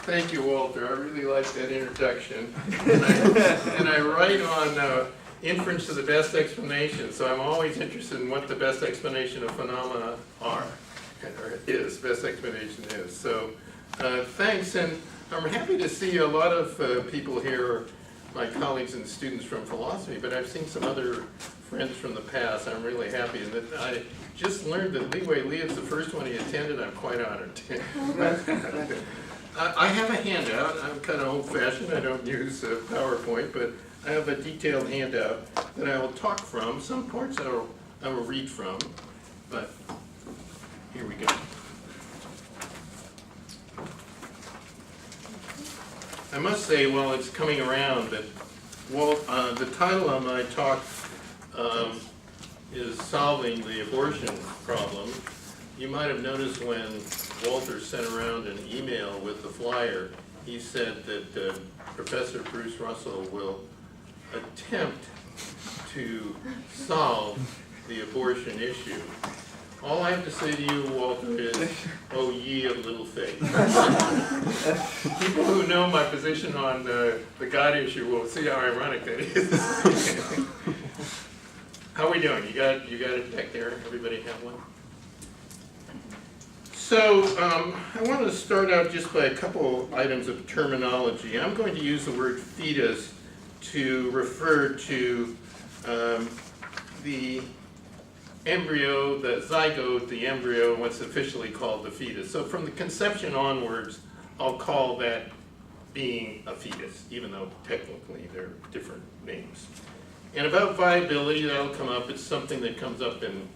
Thank you, Walter. I really like that introduction. And I write on inference to the best explanation, so I'm always interested in what the best explanation of phenomena are, or is, best explanation is. So thanks, and I'm happy to see a lot of people here, my colleagues and students from philosophy, but I've seen some other friends from the past. I'm really happy, and that I just learned that Li Wei Li is the first one he attended. I'm quite honored. I have a handout. I'm kind of old-fashioned. I don't use PowerPoint, but I have a detailed handout that I will talk from. Some parts I will read from, but here we go. I must say, while it's coming around, that the title of my talk is Solving the Abortion Problem. You might have noticed when Walter sent around an email with the flyer, he said that Professor Bruce Russell will attempt to solve the abortion issue. All I have to say to you, Walter, is, oh ye of little faith. People who know my position on the God issue will see how ironic that is. How are we doing? You got it back there? Everybody have one? So I want to start out just by a couple items of terminology. I'm going to use the word fetus to refer to the embryo, the zygote, the embryo, what's officially called the fetus. So from the conception onwards, I'll call that being a fetus, even though technically they're different names. And about viability, that'll come up. It's something that comes up in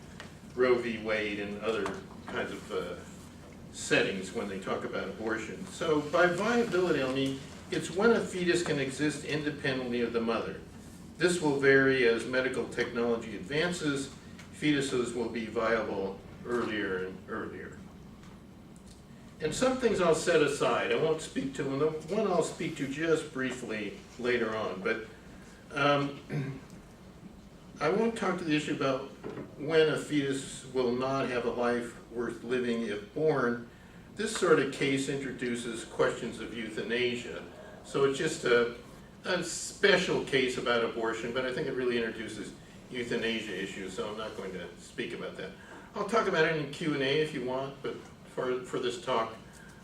Roe v. Wade and other kinds of settings when they talk about abortion. So by viability, I mean it's when a fetus can exist independently of the mother. This will vary as medical technology advances. Fetuses will be viable earlier and earlier. And some things I'll set aside. I won't speak to them. The one I'll speak to just briefly later on. But I won't talk to the issue about when a fetus will not have a life worth living if born. This sort of case introduces questions of euthanasia. So it's just a special case about abortion, but I think it really introduces euthanasia issues, so I'm not going to speak about that. I'll talk about it in Q&A if you want, but for this talk,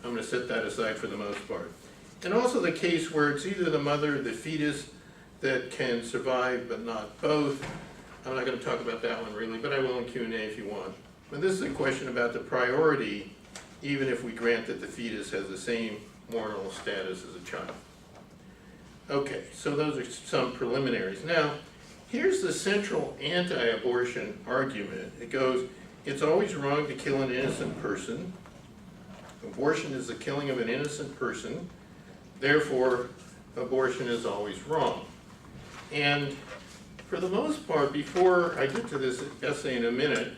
I'm going to set that aside for the most part. And also the case where it's either the mother or the fetus that can survive, but not both. I'm not going to talk about that one really, but I will in Q&A if you want. But this is a question about the priority, even if we grant that the fetus has the same moral status as a child. Okay, so those are some preliminaries. Now, here's the central anti-abortion argument. It goes, it's always wrong to kill an innocent person. Abortion is the killing of an innocent person. Therefore, abortion is always wrong. And for the most part, before I get to this essay in a minute,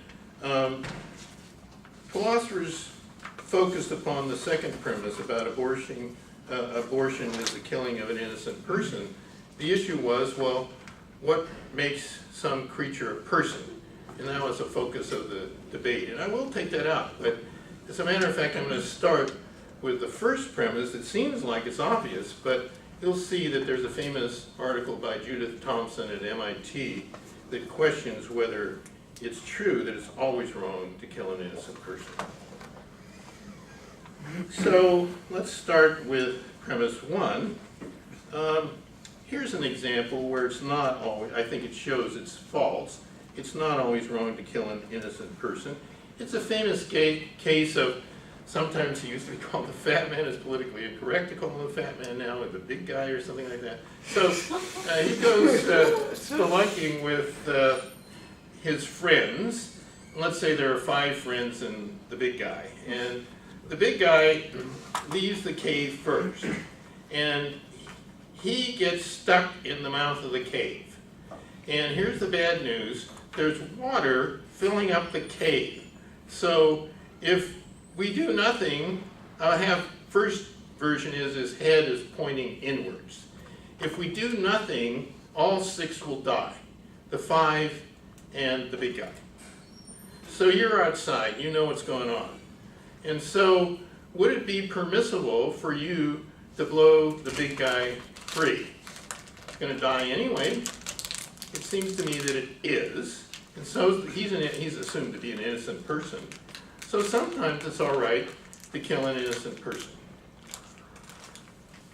philosophers focused upon the second premise about abortion is the killing of an innocent person. The issue was, well, what makes some creature a person? And that was the focus of the debate. And I will take that out, but as a matter of fact, I'm going to start with the first premise. It seems like it's obvious, but you'll see that there's a famous article by Judith Thomson at MIT that questions whether it's true that it's always wrong to kill an innocent person. So let's start with premise one. Here's an example where it's not always, I think it shows it's false. It's not always wrong to kill an innocent person. It's a famous case of, sometimes he used to be called the fat man. It's politically incorrect to call him the fat man now, or the big guy or something like that. So he goes spelunking with his friends. Let's say there are 5 friends and the big guy. And the big guy leaves the cave first. And he gets stuck in the mouth of the cave. And here's the bad news. There's water filling up the cave. So if we do nothing, first version is his head is pointing inwards. If we do nothing, all 6 will die. The 5 and the big guy. So you're outside, you know what's going on. And so would it be permissible for you to blow the big guy free? He's going to die anyway. It seems to me that it is. And so he's assumed to be an innocent person. So sometimes it's all right to kill an innocent person.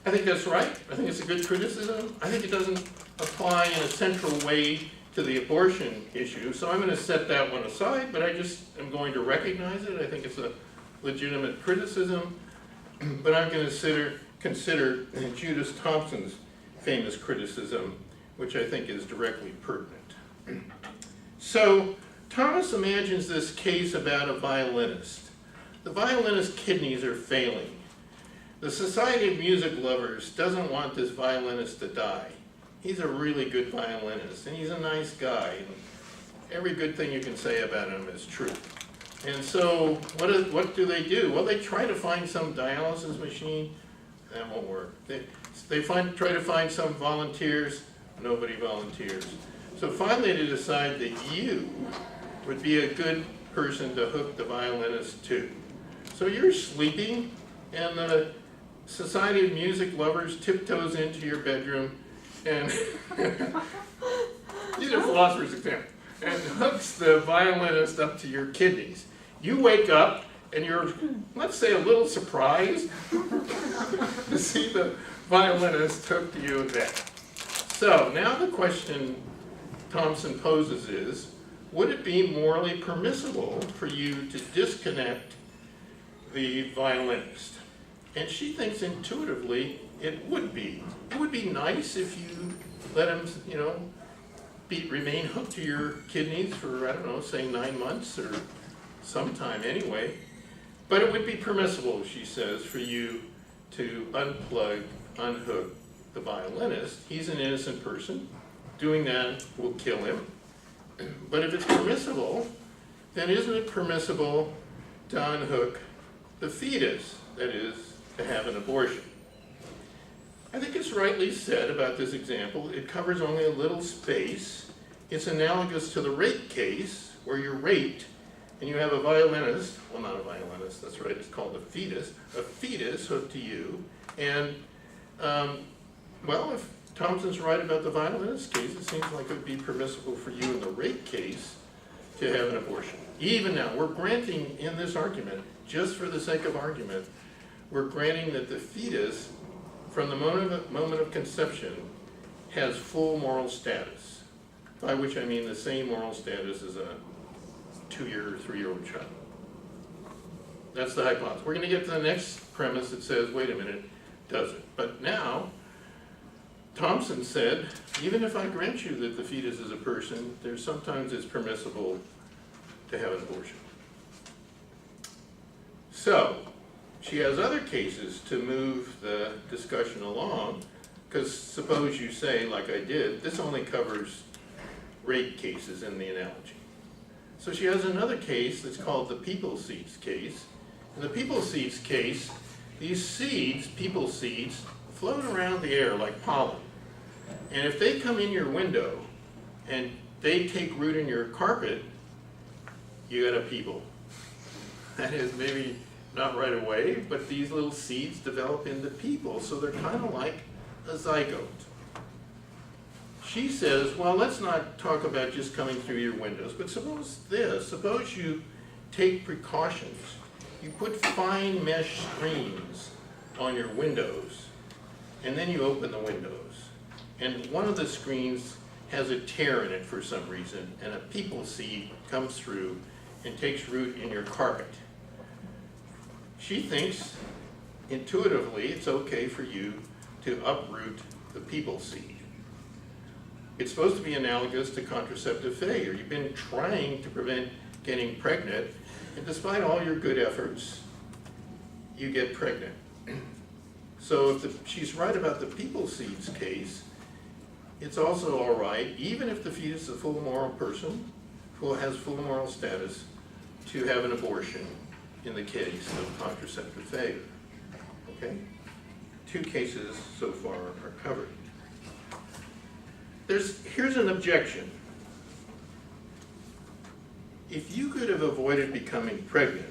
I think that's right. I think it's a good criticism. I think it doesn't apply in a central way to the abortion issue. So I'm going to set that one aside, but I just am going to recognize it. I think it's a legitimate criticism. But I'm going to consider Judith Thompson's famous criticism, which I think is directly pertinent. So Thomas imagines this case about a violinist. The violinist's kidneys are failing. The Society of Music Lovers doesn't want this violinist to die. He's a really good violinist, and he's a nice guy. And every good thing you can say about him is true. And so what do they do? Well, they try to find some dialysis machine. That won't work. They try to find some volunteers. Nobody volunteers. So finally they decide that you would be a good person to hook the violinist to. So you're sleeping, and the Society of Music Lovers tiptoes into your bedroom, and these are philosophers' examples, and hooks the violinist up to your kidneys. You wake up, and you're, let's say, a little surprised to see the violinist hooked to you in bed. So now the question Thompson poses is, would it be morally permissible for you to disconnect the violinist? And she thinks intuitively it would be. It would be nice if you let him, remain hooked to your kidneys for, I don't know, say 9 months or sometime anyway. But it would be permissible, she says, for you to unhook the violinist. He's an innocent person. Doing that will kill him. But if it's permissible, then isn't it permissible to unhook the fetus, that is, to have an abortion? I think it's rightly said about this example, it covers only a little space. It's analogous to the rape case, where you're raped and you have a violinist, well, not a violinist, that's right, it's called a fetus hooked to you. And, well, if Thompson's right about the violinist case, it seems like it would be permissible for you in the rape case to have an abortion. Even now, we're granting in this argument, just for the sake of argument, we're granting that the fetus, from the moment of conception, has full moral status, by which I mean the same moral status as a 2-year or 3-year-old child. That's the hypothesis. We're going to get to the next premise that says, wait a minute, does it? But now, Thompson said, even if I grant you that the fetus is a person, sometimes it's permissible to have an abortion. So, she has other cases to move the discussion along, because suppose you say, like I did, this only covers rape cases in the analogy. So she has another case that's called the people seeds case. In the people seeds case, these seeds, people seeds, float around the air like pollen. And if they come in your window and they take root in your carpet, you got a people. That is, maybe not right away, but these little seeds develop into people, so they're kind of like a zygote. She says, well, let's not talk about just coming through your windows, but suppose you take precautions. You put fine mesh screens on your windows, and then you open the windows. And one of the screens has a tear in it for some reason, and a people seed comes through and takes root in your carpet. She thinks, intuitively, it's okay for you to uproot the people seed. It's supposed to be analogous to contraceptive failure. You've been trying to prevent getting pregnant, and despite all your good efforts, you get pregnant. So if she's right about the people seeds case, it's also all right, even if the fetus is a full moral person who has full moral status, to have an abortion in the case of contraceptive failure. Okay? 2 cases so far are covered. Here's an objection. If you could have avoided becoming pregnant,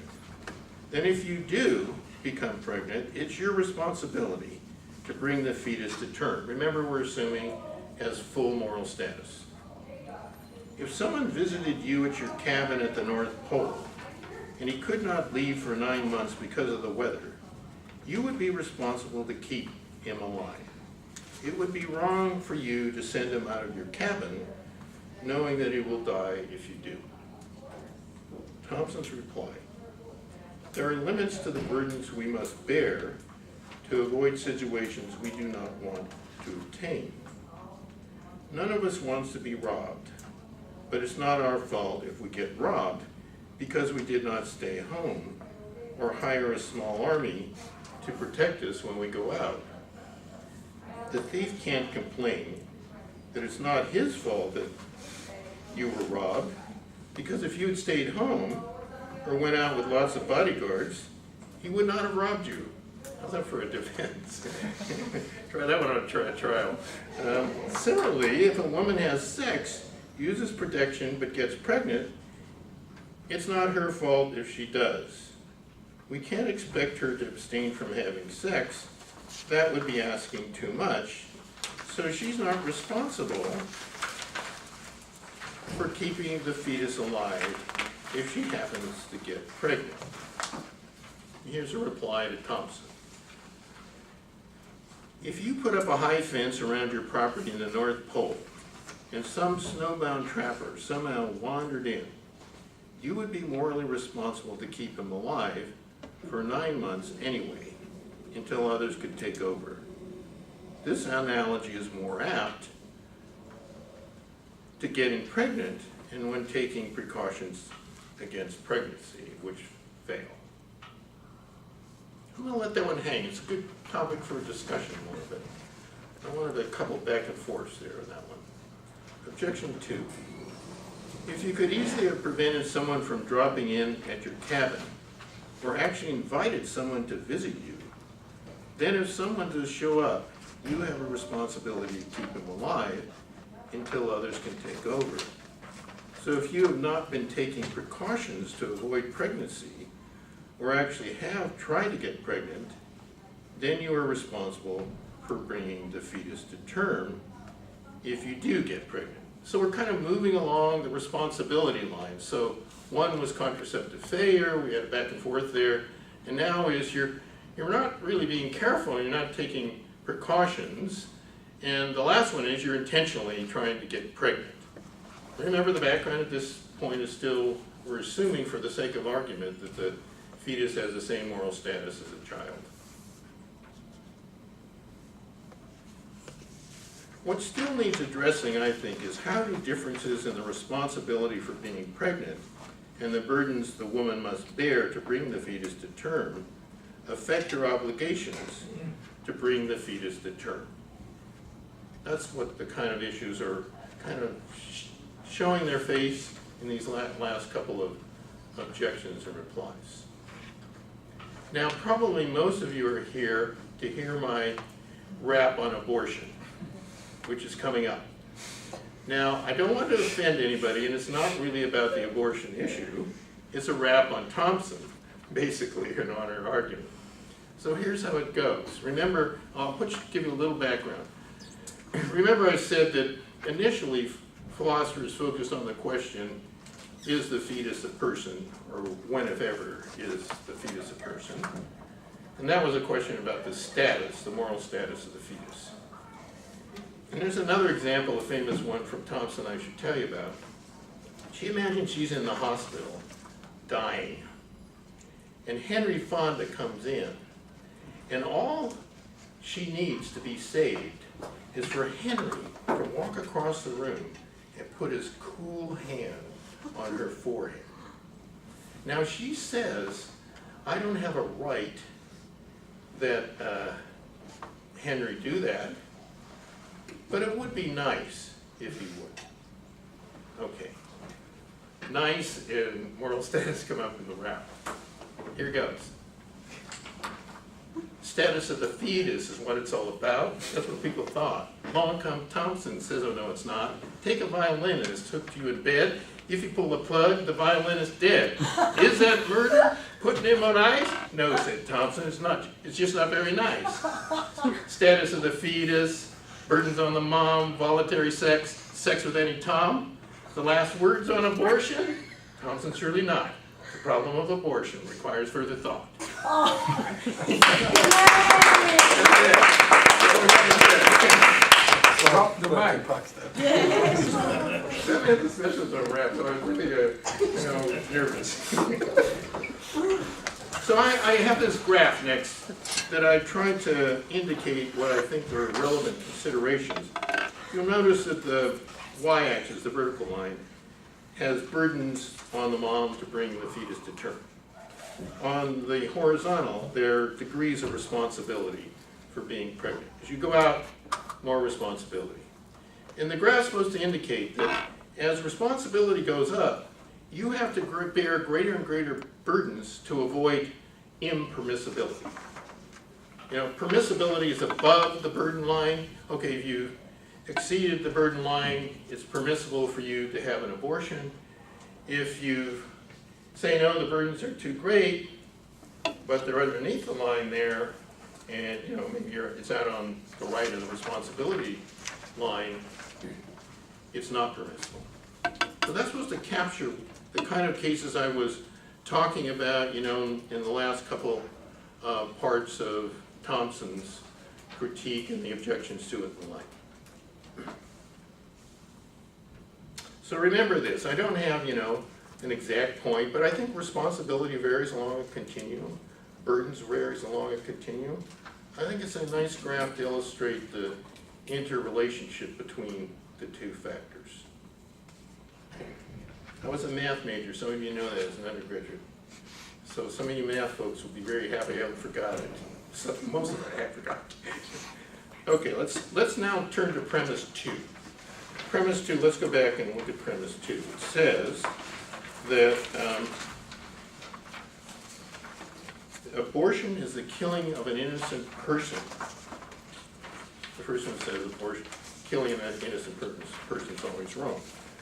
then if you do, become pregnant, it's your responsibility to bring the fetus to term. Remember, we're assuming has full moral status. If someone visited you at your cabin at the North Pole and he could not leave for 9 months because of the weather, you would be responsible to keep him alive. It would be wrong for you to send him out of your cabin knowing that he will die if you do. Thompson's reply: there are limits to the burdens we must bear to avoid situations we do not want to obtain. None of us wants to be robbed, but it's not our fault if we get robbed because we did not stay home or hire a small army to protect us when we go out. The thief can't complain that it's not his fault that you were robbed, because if you had stayed home or went out with lots of bodyguards, he would not have robbed you. How's that for a defense? Try that one on a trial. Similarly, if a woman has sex, uses protection, but gets pregnant, it's not her fault if she does. We can't expect her to abstain from having sex. That would be asking too much. So she's not responsible for keeping the fetus alive if she happens to get pregnant. Here's a reply to Thompson. If you put up a high fence around your property in the North Pole and some snowbound trapper somehow wandered in, you would be morally responsible to keep him alive for 9 months anyway, until others could take over. This analogy is more apt to getting pregnant and when taking precautions against pregnancy, which fail. I'm going to let that one hang. It's a good topic for discussion a little bit. I wanted a couple back and forths there on that one. Objection 2. If you could easily have prevented someone from dropping in at your cabin, or actually invited someone to visit you, then if someone does show up, you have a responsibility to keep him alive until others can take over. So if you have not been taking precautions to avoid pregnancy, or actually have tried to get pregnant, then you are responsible for bringing the fetus to term if you do get pregnant. So we're kind of moving along the responsibility line. So one was contraceptive failure, we had a back and forth there, and now is you're not really being careful, you're not taking precautions, and the last one is you're intentionally trying to get pregnant. Remember, the background at this point is still, we're assuming for the sake of argument that the fetus has the same moral status as a child. What still needs addressing, I think, is how do differences in the responsibility for being pregnant and the burdens the woman must bear to bring the fetus to term affect her obligations to bring the fetus to term. That's what the kind of issues are kind of showing their face in these last couple of objections and replies. Now, probably most of you are here to hear my rap on abortion, which is coming up. Now, I don't want to offend anybody, and it's not really about the abortion issue. It's a rap on Thompson, basically, in honor of argument. So here's how it goes. Remember, I'll give you a little background. Remember, I said that initially philosophers focused on the question, is the fetus a person, or when, if ever, is the fetus a person? And that was a question about the status, the moral status of the fetus. And there's another example, a famous one from Thompson I should tell you about. She imagines she's in the hospital, dying, and Henry Fonda comes in, and all she needs to be saved is for Henry to walk across the room and put his cool hand on her forehead. Now she says, I don't have a right that Henry do that, but it would be nice if he would. Okay. Nice and moral status come up in the rap. Here goes. Status of the fetus is what it's all about. That's what people thought. Along comes Thompson, says, oh no, it's not. Take a violin and it's hooked to you in bed. If you pull the plug, the violinist dead. Is that murder? Putting him on ice? No, said Thompson, it's not. It's just not very nice. Status of the fetus, burdens on the mom, voluntary sex, sex with any Tom. The last words on abortion? Thompson, surely not. The problem of abortion requires further thought. The mic. This session's a wrap, so I was really, nervous. So I have this graph next that I tried to indicate what I think are relevant considerations. You'll notice that the y-axis, the vertical line, has burdens on the mom to bring the fetus to term. On the horizontal, there are degrees of responsibility for being pregnant. As you go out, more responsibility. And the graph's supposed to indicate that as responsibility goes up, you have to bear greater and greater burdens to avoid impermissibility. Permissibility is above the burden line. Okay, if you exceeded the burden line, it's permissible for you to have an abortion. If you say, no, the burdens are too great, but they're underneath the line there, and maybe it's out on the right of the responsibility line, it's not permissible. So that's supposed to capture the kind of cases I was talking about, in the last couple parts of Thompson's critique and the objections to it and the like. So remember this, I don't have, an exact point, but I think responsibility varies along a continuum. Burdens varies along a continuum. I think it's a nice graph to illustrate the interrelationship between the two factors. I was a math major, some of you know that as an undergraduate. So some of you math folks will be very happy I haven't forgotten it. So most of it I have forgotten. Okay, let's now turn to premise 2. Premise 2, let's go back and look at premise 2. It says that abortion is the killing of an innocent person. The first one says abortion, killing an innocent person is always wrong.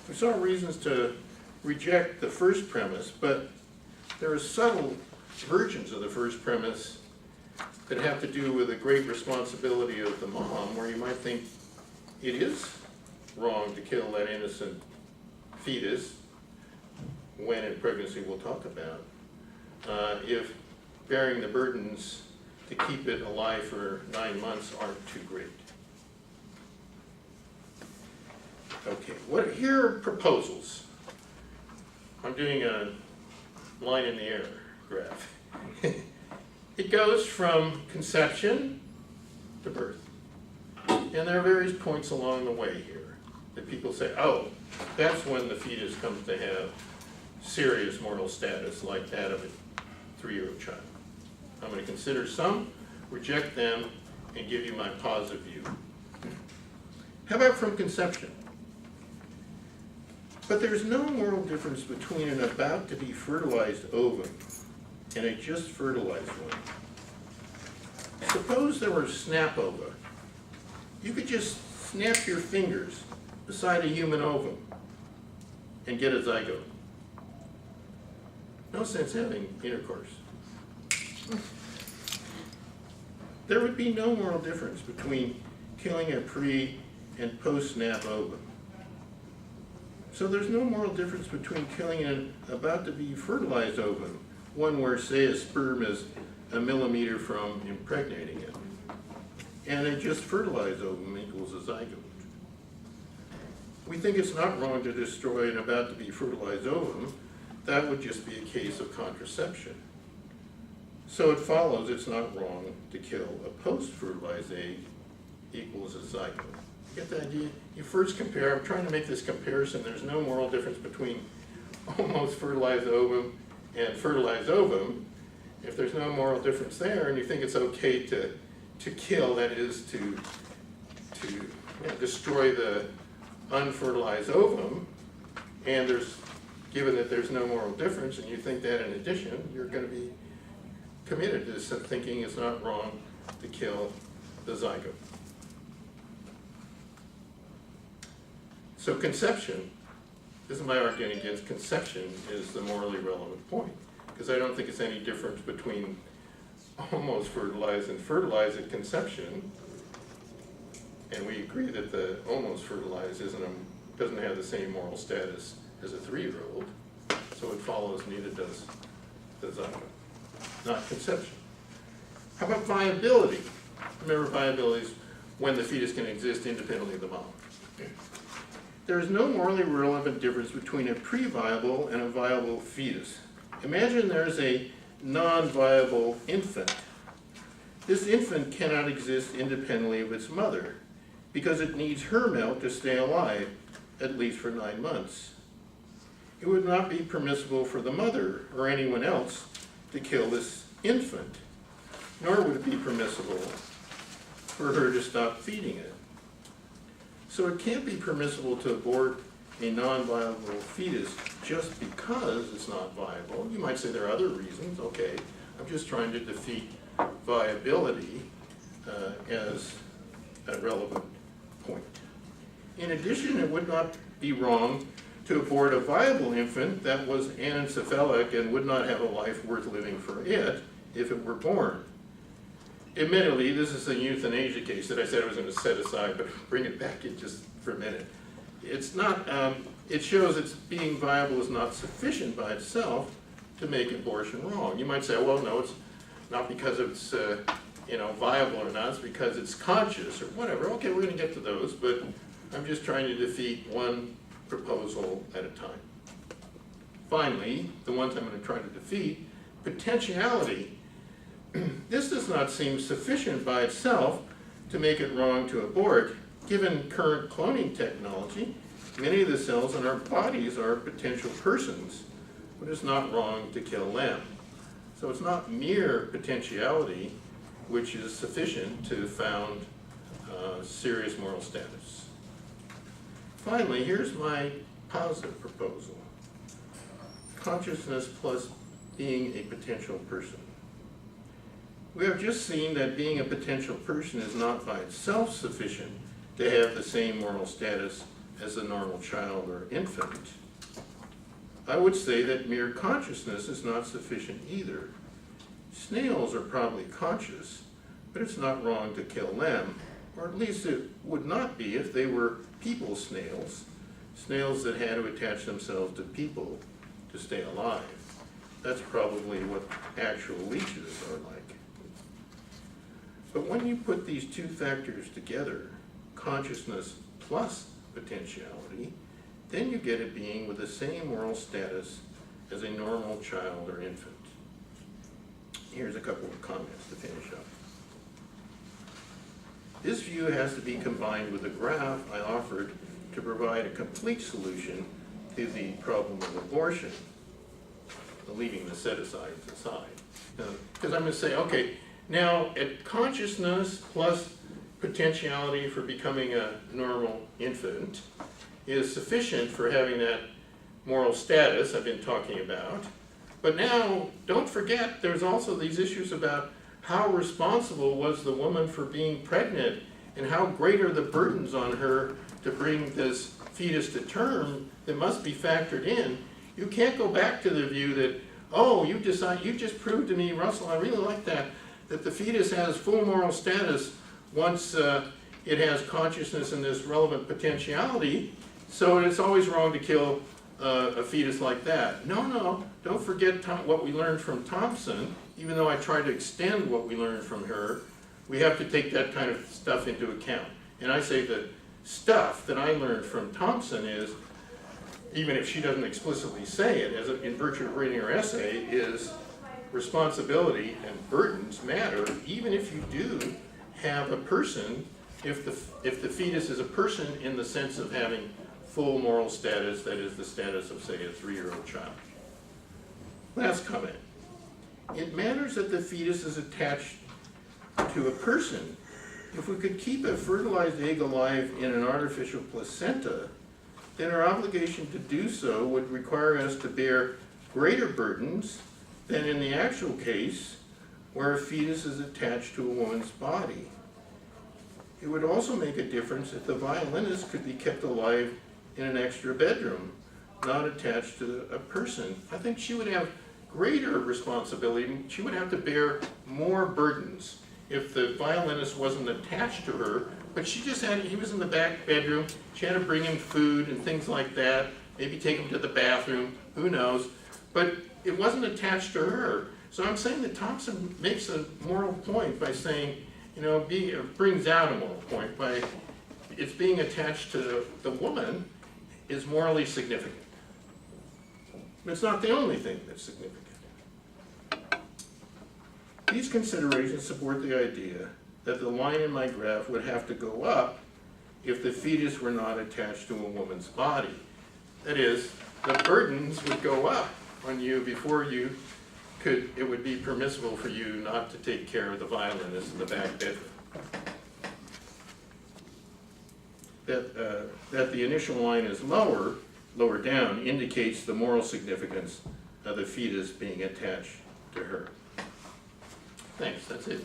We saw reasons to reject the first premise, but there are subtle versions of the first premise that have to do with the great responsibility of the mom, where you might think it is wrong to kill that innocent fetus, when in pregnancy we'll talk about, if bearing the burdens to keep it alive for 9 months aren't too great. Okay, here are proposals. I'm doing a line in the air graph. It goes from conception to birth. And there are various points along the way here that people say, oh, that's when the fetus comes to have serious mortal status like that of a 3-year-old child. I'm going to consider some, reject them, and give you my positive view. How about from conception? But there's no moral difference between an about-to-be fertilized ovum and a just fertilized one. Suppose there were snap ova. You could just snap your fingers beside a human ovum and get a zygote. No sense having intercourse. There would be no moral difference between killing a pre- and post-snap ovum. So there's no moral difference between killing an about-to-be fertilized ovum, one where, say, a sperm is a millimeter from impregnating it, and a just fertilized ovum equals a zygote. We think it's not wrong to destroy an about-to-be fertilized ovum. That would just be a case of contraception. So it follows it's not wrong to kill a post-fertilized egg equals a zygote. Get the idea? You first compare, I'm trying to make this comparison, there's no moral difference between almost fertilized ovum and fertilized ovum. If there's no moral difference there, and you think it's okay to kill, that is to destroy the unfertilized ovum, and given that there's no moral difference, and you think that in addition, you're going to be committed to thinking it's not wrong to kill the zygote. So conception, This is my argument against conception is the morally relevant point, because I don't think it's any difference between almost fertilized and fertilized at conception, and we agree that the almost fertilized doesn't have the same moral status as a 3-year-old, so it follows neither does not conception. How about viability? Remember, viability is when the fetus can exist independently of the mom. There is no morally relevant difference between a pre-viable and a viable fetus. Imagine there's a non-viable infant. This infant cannot exist independently of its mother because it needs her milk to stay alive, at least for 9 months. It would not be permissible for the mother or anyone else to kill this infant, nor would it be permissible for her to stop feeding it. So it can't be permissible to abort a non-viable fetus just because it's not viable. You might say there are other reasons. Okay, I'm just trying to defeat viability as a relevant point. In addition, it would not be wrong to abort a viable infant that was anencephalic and would not have a life worth living for it if it were born. Admittedly, this is a euthanasia case that I said I was going to set aside, but bring it back in just for a minute. It's not, it shows that being viable is not sufficient by itself to make abortion wrong. You might say, well, no, it's not because it's viable or not, it's because it's conscious or whatever. Okay, we're going to get to those, but I'm just trying to defeat one proposal at a time. Finally, the ones I'm going to try to defeat, potentiality. This does not seem sufficient by itself to make it wrong to abort. Given current cloning technology, many of the cells in our bodies are potential persons, but it's not wrong to kill them. So it's not mere potentiality which is sufficient to found serious moral status. Finally, here's my positive proposal. Consciousness plus being a potential person. We have just seen that being a potential person is not by itself sufficient to have the same moral status as a normal child or infant. I would say that mere consciousness is not sufficient either. Snails are probably conscious, but it's not wrong to kill them, or at least it would not be if they were people snails, snails that had to attach themselves to people to stay alive. That's probably what actual leeches are like. But when you put these two factors together, consciousness plus potentiality, then you get a being with the same moral status as a normal child or infant. Here's a couple of comments to finish up. This view has to be combined with the graph I offered to provide a complete solution to the problem of abortion, leaving the set-asides aside. Because I'm going to say, okay, now at consciousness plus potentiality for becoming a normal infant is sufficient for having that moral status I've been talking about. But now, don't forget, there's also these issues about how responsible was the woman for being pregnant and how great are the burdens on her to bring this fetus to term that must be factored in. You can't go back to the view that, oh, you just proved to me, Russell, I really like that the fetus has full moral status once it has consciousness and this relevant potentiality, so it's always wrong to kill a fetus like that. No, don't forget what we learned from Thompson. Even though I tried to extend what we learned from her, we have to take that kind of stuff into account. And I say the stuff that I learned from Thompson is, even if she doesn't explicitly say it, in virtue of reading her essay, is responsibility and burdens matter, even if you do have a person, if the fetus is a person in the sense of having full moral status, that is the status of, say, a 3-year-old child. Last comment. It matters that the fetus is attached to a person. If we could keep a fertilized egg alive in an artificial placenta, then our obligation to do so would require us to bear greater burdens than in the actual case where a fetus is attached to a woman's body. It would also make a difference if the violinist could be kept alive in an extra bedroom, not attached to a person. I think she would have greater responsibility. She would have to bear more burdens if the violinist wasn't attached to her, but she just had, he was in the back bedroom, she had to bring him food and things like that, maybe take him to the bathroom, who knows, but it wasn't attached to her. So I'm saying that Thompson makes a moral point by saying, you know, brings out a moral point by it's being attached to the woman is morally significant. It's not the only thing that's significant. These considerations support the idea that the line in my graph would have to go up if the fetus were not attached to a woman's body. That is, the burdens would go up on you before you could, it would be permissible for you not to take care of the violinist in the back bedroom. That the initial line is lower down, indicates the moral significance of the fetus being attached to her. Thanks, that's it.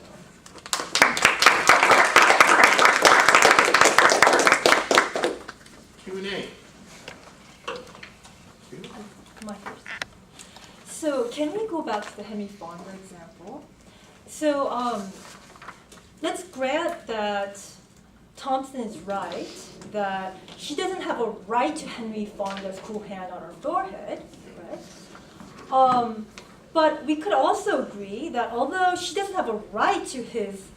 Q&A. My first. So can we go back to the Henry Fonda example? So let's grant that Thompson is right, that she doesn't have a right to Henry Fonda's cool hand on her forehead, right? But we could also agree that although she doesn't have a right to his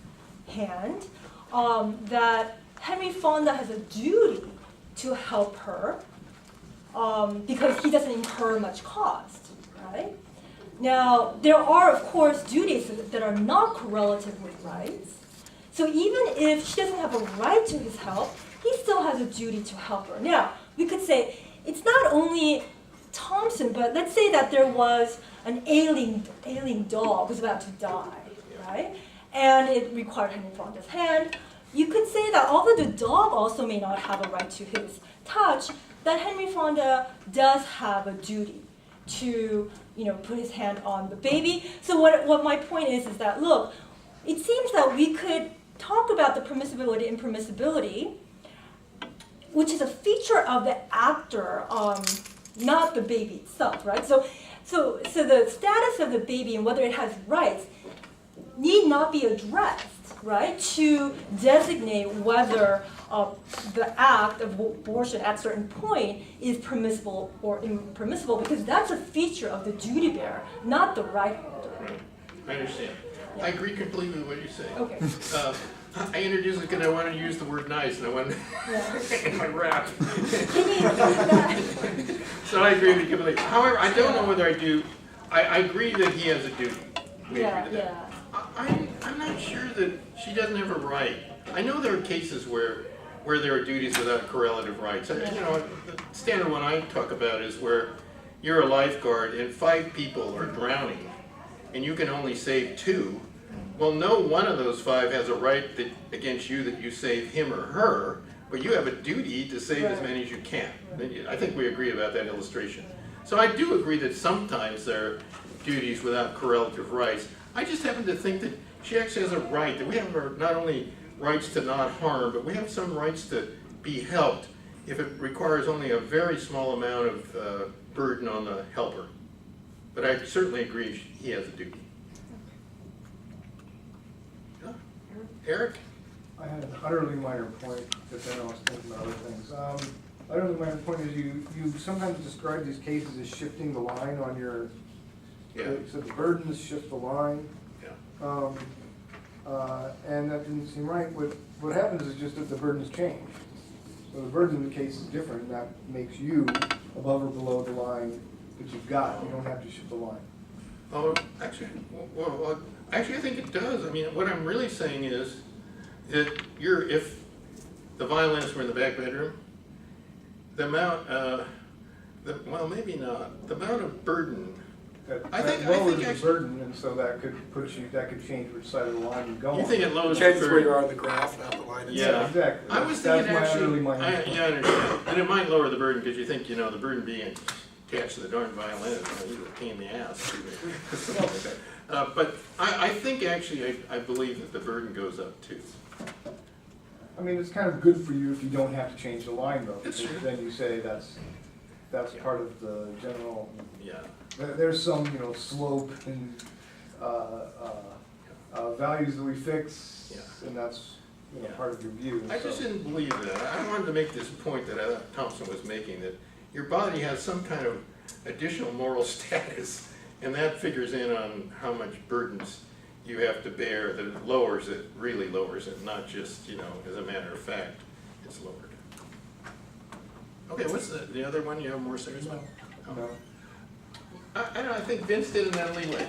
hand, that Henry Fonda has a duty to help her because he doesn't incur much cost, right? Now, there are, of course, duties that are not correlative with rights. So even if she doesn't have a right to his help, he still has a duty to help her. Now, we could say it's not only Thompson, but let's say that there was an ailing dog who's about to die, right? And it required Henry Fonda's hand. You could say that although the dog also may not have a right to his touch, that Henry Fonda does have a duty to, put his hand on the baby. So what my point is that, look, it seems that we could talk about the permissibility and impermissibility, which is a feature of the actor, not the baby itself, right? So the status of the baby and whether it has rights need not be addressed, right, to designate whether the act of abortion at a certain point is permissible or impermissible, because that's a feature of the duty bearer, not the right holder. I understand. Yeah. I agree completely with what you say. Okay. I introduced it because I wanted to use the word nice, and I wanted in my rap. Can you do that? So I agree with you completely. However, I don't know whether I do. I agree that he has a duty. Yeah. I'm not sure that she doesn't have a right. I know there are cases where there are duties without correlative rights. The standard one I talk about is where you're a lifeguard and 5 people are drowning, and you can only save 2. Well, no one of those 5 has a right against you that you save him or her, but you have a duty to save as many as you can. I think we agree about that illustration. So I do agree that sometimes there are duties without correlative rights. I just happen to think that she actually has a right, that we have not only rights to not harm, but we have some rights to be helped if it requires only a very small amount of burden on the helper. But I certainly agree he has a duty. Eric? I had an utterly minor point, but then I was thinking about other things. Utterly minor point is you sometimes describe these cases as shifting the line on your, so the burdens shift the line. Yeah. And that didn't seem right. What happens is just that the burdens change. So the burden in the case is different, and that makes you above or below the line that you've got. You don't have to shift the line. Oh, actually, I think it does. I mean, what I'm really saying is that if the violinists were in the back bedroom, the amount, well, maybe not. The amount of burden. I think lowers the burden, and so that could change which side of the line you go on. You think it lowers the Changes burden? where you are on the graph, not the line itself. Yeah, exactly. I was thinking that's actually, my I understand. And it might lower the burden because you think, the burden being attached to the darn violin is a pain in the ass. But I think actually, I believe that the burden goes up too. I mean, it's kind of good for you if you don't have to change the line, though. That's true. Then you say that's that's Yeah. part of the general, Yeah. there's some, slope and, values that we fix, Yeah. and that's, Yeah. part of your view. I just so- didn't believe that. I wanted to make this point that I thought Thompson was making, that your body has some kind of additional moral status, and that figures in on how much burdens you have to bear, that it lowers it, really lowers it, not just, as a matter of fact, it's lowered. Okay, what's the other one you have more serious about? No. I don't know, I think Vince did, and then Leeway.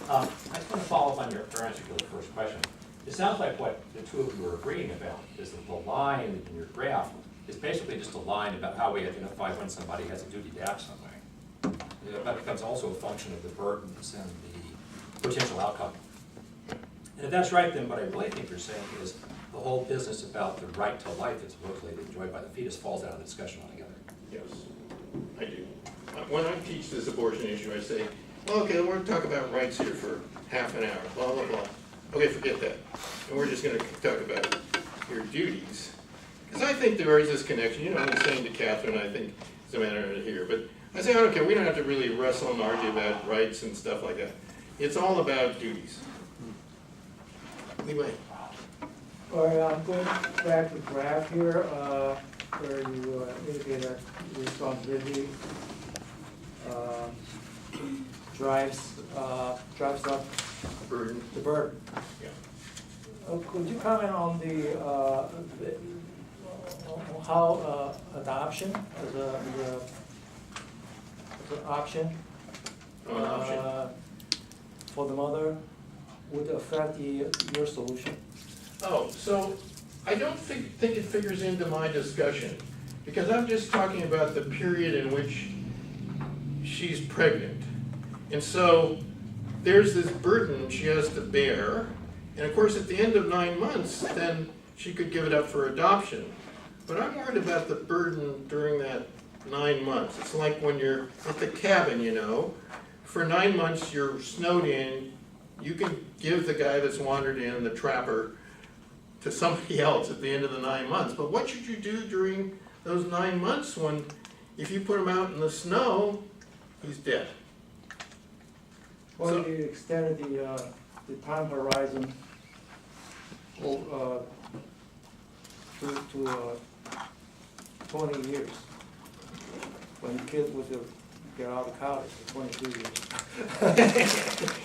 I just want to follow up on your answer to the first question. It sounds like what the two of you are agreeing about is that the line in your graph is basically just a line about how we identify when somebody has a duty to act some way. That becomes also a function of the burdens and the potential outcome. And if that's right, then what I really think you're saying is the whole business about the right to life that's supposedly enjoyed by the fetus falls out of the discussion altogether. Yes, I do. When I teach this abortion issue, I say, well, okay, we're gonna talk about rights here for half an hour, blah, blah, blah. Okay, forget that. And we're just gonna talk about your duties. Because I think there is this connection, I was saying to Catherine, I think it's a matter of here, but I say, okay, we don't have to really wrestle and argue about rights and stuff like that. It's all about duties. Anyway, All right, I'm going back to the graph here, where you indicate that responsibility drives up burden, the burden. yeah. Could you comment on how adoption as an option Oh, an option. for the mother would affect your solution? Oh, so I don't think it figures into my discussion, because I'm just talking about the period in which she's pregnant. And so there's this burden she has to bear, and of course at the end of 9 months, then she could give it up for adoption. But I'm worried about the burden during that 9 months. It's like when you're at the cabin, for 9 months you're snowed in, you can give the guy that's wandered in, the trapper, to somebody else at the end of the 9 months. But what should you do during those 9 months when, if you put him out in the snow, he's dead? Or So- you extended the time horizon to 20 years. When the kid was get out of college for 22 years.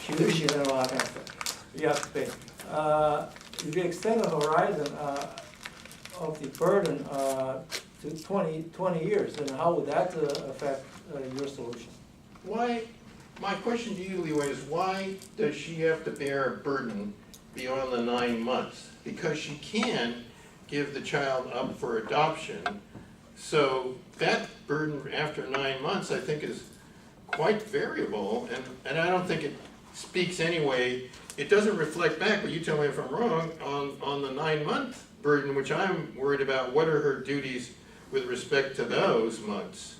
Tuition and all that kind of stuff. You have to pay. If you extend the horizon of the burden to 20 years, then how would that affect your solution? Why, my question to you, Leeway, is why does she have to bear a burden beyond the 9 months? Because she can give the child up for adoption. So that burden after 9 months, I think, is quite variable, and I don't think it speaks anyway. It doesn't reflect back, but you tell me if I'm wrong, on the 9-month burden, which I'm worried about. What are her duties with respect to those months?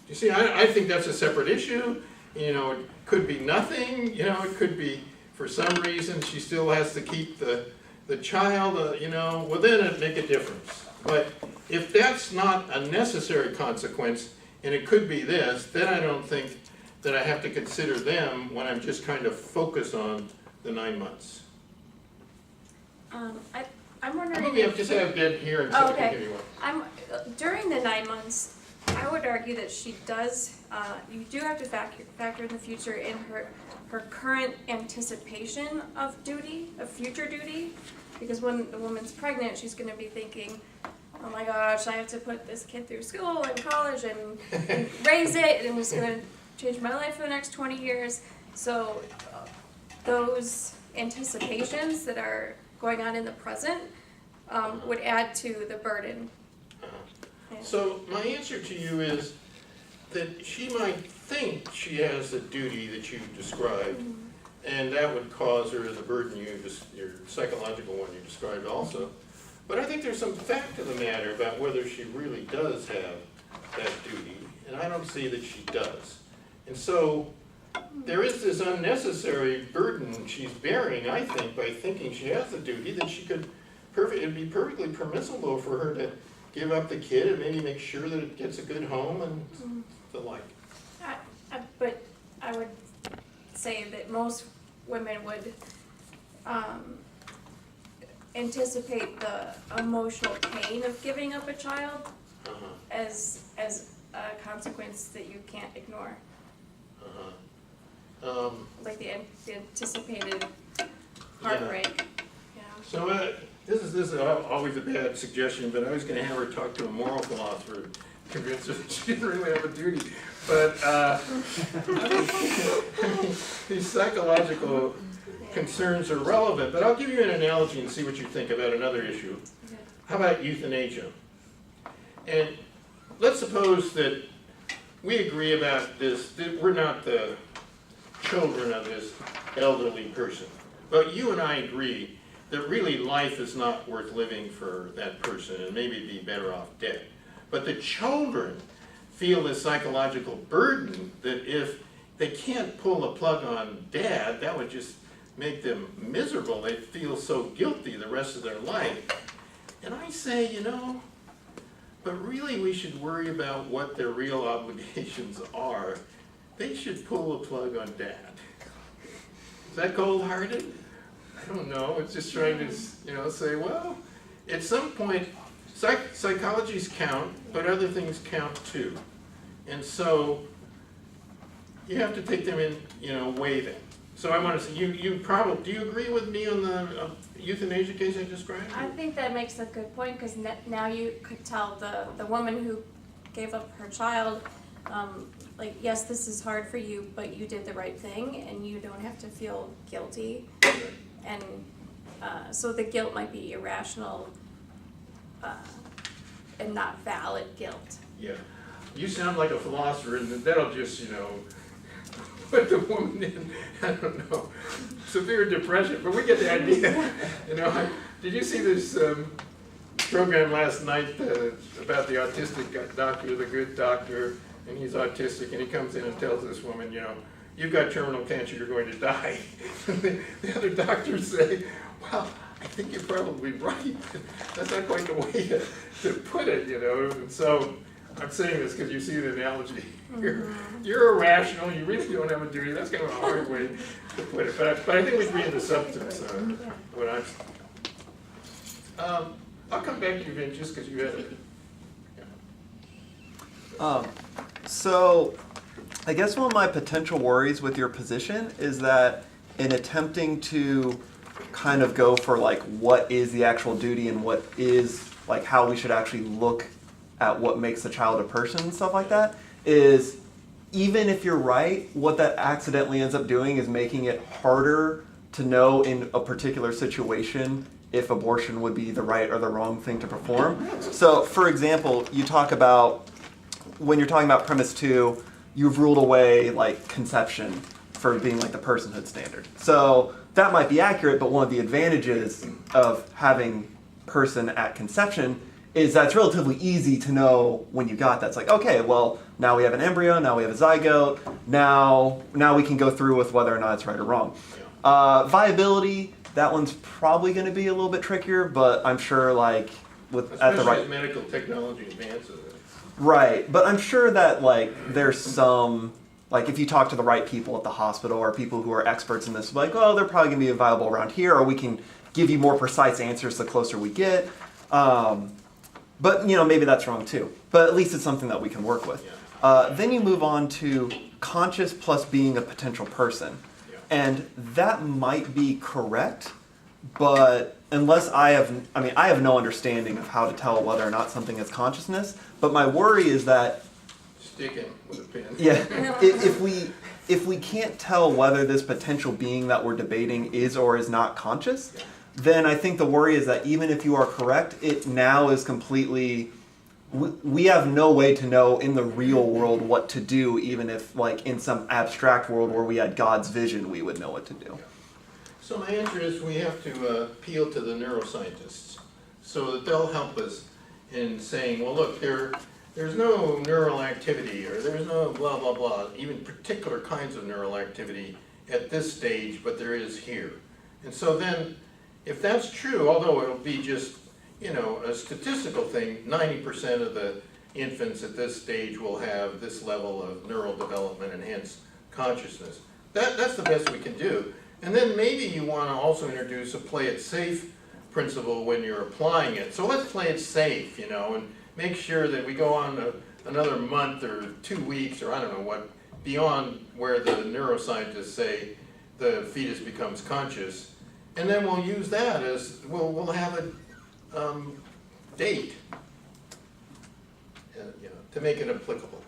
You see, I think that's a separate issue. It could be nothing, it could be for some reason she still has to keep the child, well then it'd make a difference. But if that's not a necessary consequence, and it could be this, then I don't think that I have to consider them when I'm just trying to focus on the 9 months. I'm wondering Maybe I've if, just have dead hearing, Oh, so I can okay. hear you well. during the 9 months, I would argue that she does, you do have to factor in the future in her current anticipation of duty, of future duty, because when the woman's pregnant, she's gonna be thinking, oh my gosh, I have to put this kid through school and college and raise it, and it's gonna change my life for the next 20 years. So those anticipations that are going on in the present would add to the burden. Yeah. So my answer to you is that she might think she has the duty that you described, and that would cause her the burden your psychological one you described also. But I think there's some fact to the matter about whether she really does have that duty, and I don't see that she does. And so there is this unnecessary burden she's bearing, I think, by thinking she has the duty that she could it'd be perfectly permissible for her to give up the kid and maybe make sure that it gets a good home and the like. But I would say that most women would anticipate the emotional pain of giving up a child Uh-huh, as a consequence that you can't ignore. uh-huh. Like the anticipated heartbreak. Yeah. So this is always a bad suggestion, but I was gonna have her talk to a moral philosopher, convince her that she doesn't really have a duty. But I mean, these psychological concerns are relevant, but I'll give you an analogy and see what you think about another issue. Okay. How about euthanasia? And let's suppose that we agree about this, that we're not the children of this elderly person. But you and I agree that really life is not worth living for that person and maybe be better off dead. But the children feel this psychological burden that if they can't pull a plug on dad, that would just make them miserable. They feel so guilty the rest of their life. And I say, you know, but really we should worry about what their real obligations are. They should pull a plug on dad. Is that cold-hearted? I don't know. It's just trying to, you know, say, well, at some point, psychologies count, but other things count too. And so you have to take them in, you know, weigh them. So I want to say, you probably, do you agree with me on the euthanasia case I described? I think that makes a good point, because now you could tell the woman who gave up her child, like, yes, this is hard for you, but you did the right thing, and you don't have to feel guilty. And so the guilt might be irrational and not valid guilt. Yeah. You sound like a philosopher, and that'll just, you know, put the woman in, I don't know, severe depression, but we get the idea. You know, did you see this program last night about the autistic doctor, the good doctor, and he's autistic, and he comes in and tells this woman, you know, you've got terminal cancer, you're going to die. The other doctors say, well, I think you're probably right. That's not quite the way to put it, you know, and so I'm saying this because you see the analogy. You're irrational, you really don't have a duty. That's kind of a hard way to put it, but I think we agree in the substance on what I'm saying. I'll come back to you, Vin, just because you had it. So I guess one of my potential worries with your position is that in attempting to kind of go for like what is the actual duty and what is like how we should actually look at what makes a child a person and stuff like that, is even if you're right, what that accidentally ends up doing is making it harder to know in a particular situation if abortion would be the right or the wrong thing to perform. So for example, you talk about, when you're talking about premise 2, you've ruled away like conception for being like the personhood standard. So that might be accurate, but one of the advantages of having person at conception is that it's relatively easy to know when you got that. It's like, okay, well, now we have an embryo, now we have a zygote, now we can go through with whether or not it's right or wrong. Viability, that one's probably going to be a little bit trickier, but I'm sure like with Especially at the right as medical technology advances. Right, but I'm sure that like there's some, like if you talk to the right people at the hospital or people who are experts in this, like, oh, they're probably gonna be viable around here, or we can give you more precise answers the closer we get. But you know, maybe that's wrong too. But at least it's something that we can work with. Then you move on to conscious plus being a potential person. And that might be correct, but unless I have no understanding of how to tell whether or not something is consciousness, but my worry is that Stick him with a pin. yeah, if we can't tell whether this potential being that we're debating is or is not conscious, then I think the worry is that even if you are correct, it now is completely, we have no way to know in the real world what to do, even if like in some abstract world where we had God's vision, we would know what to do. So my answer is we have to appeal to the neuroscientists so that they'll help us in saying, well, look, there's no neural activity, or there's no blah, blah, blah, even particular kinds of neural activity at this stage, but there is here. And so then, if that's true, although it'll be just, you know, a statistical thing, 90% of the infants at this stage will have this level of neural development and hence consciousness. That's the best we can do. And then maybe you want to also introduce a play it safe principle when you're applying it. So let's play it safe, you know, and make sure that we go on another month or 2 weeks or I don't know what, beyond where the neuroscientists say the fetus becomes conscious. And then we'll use that as, we'll have a date, you know, to make it applicable.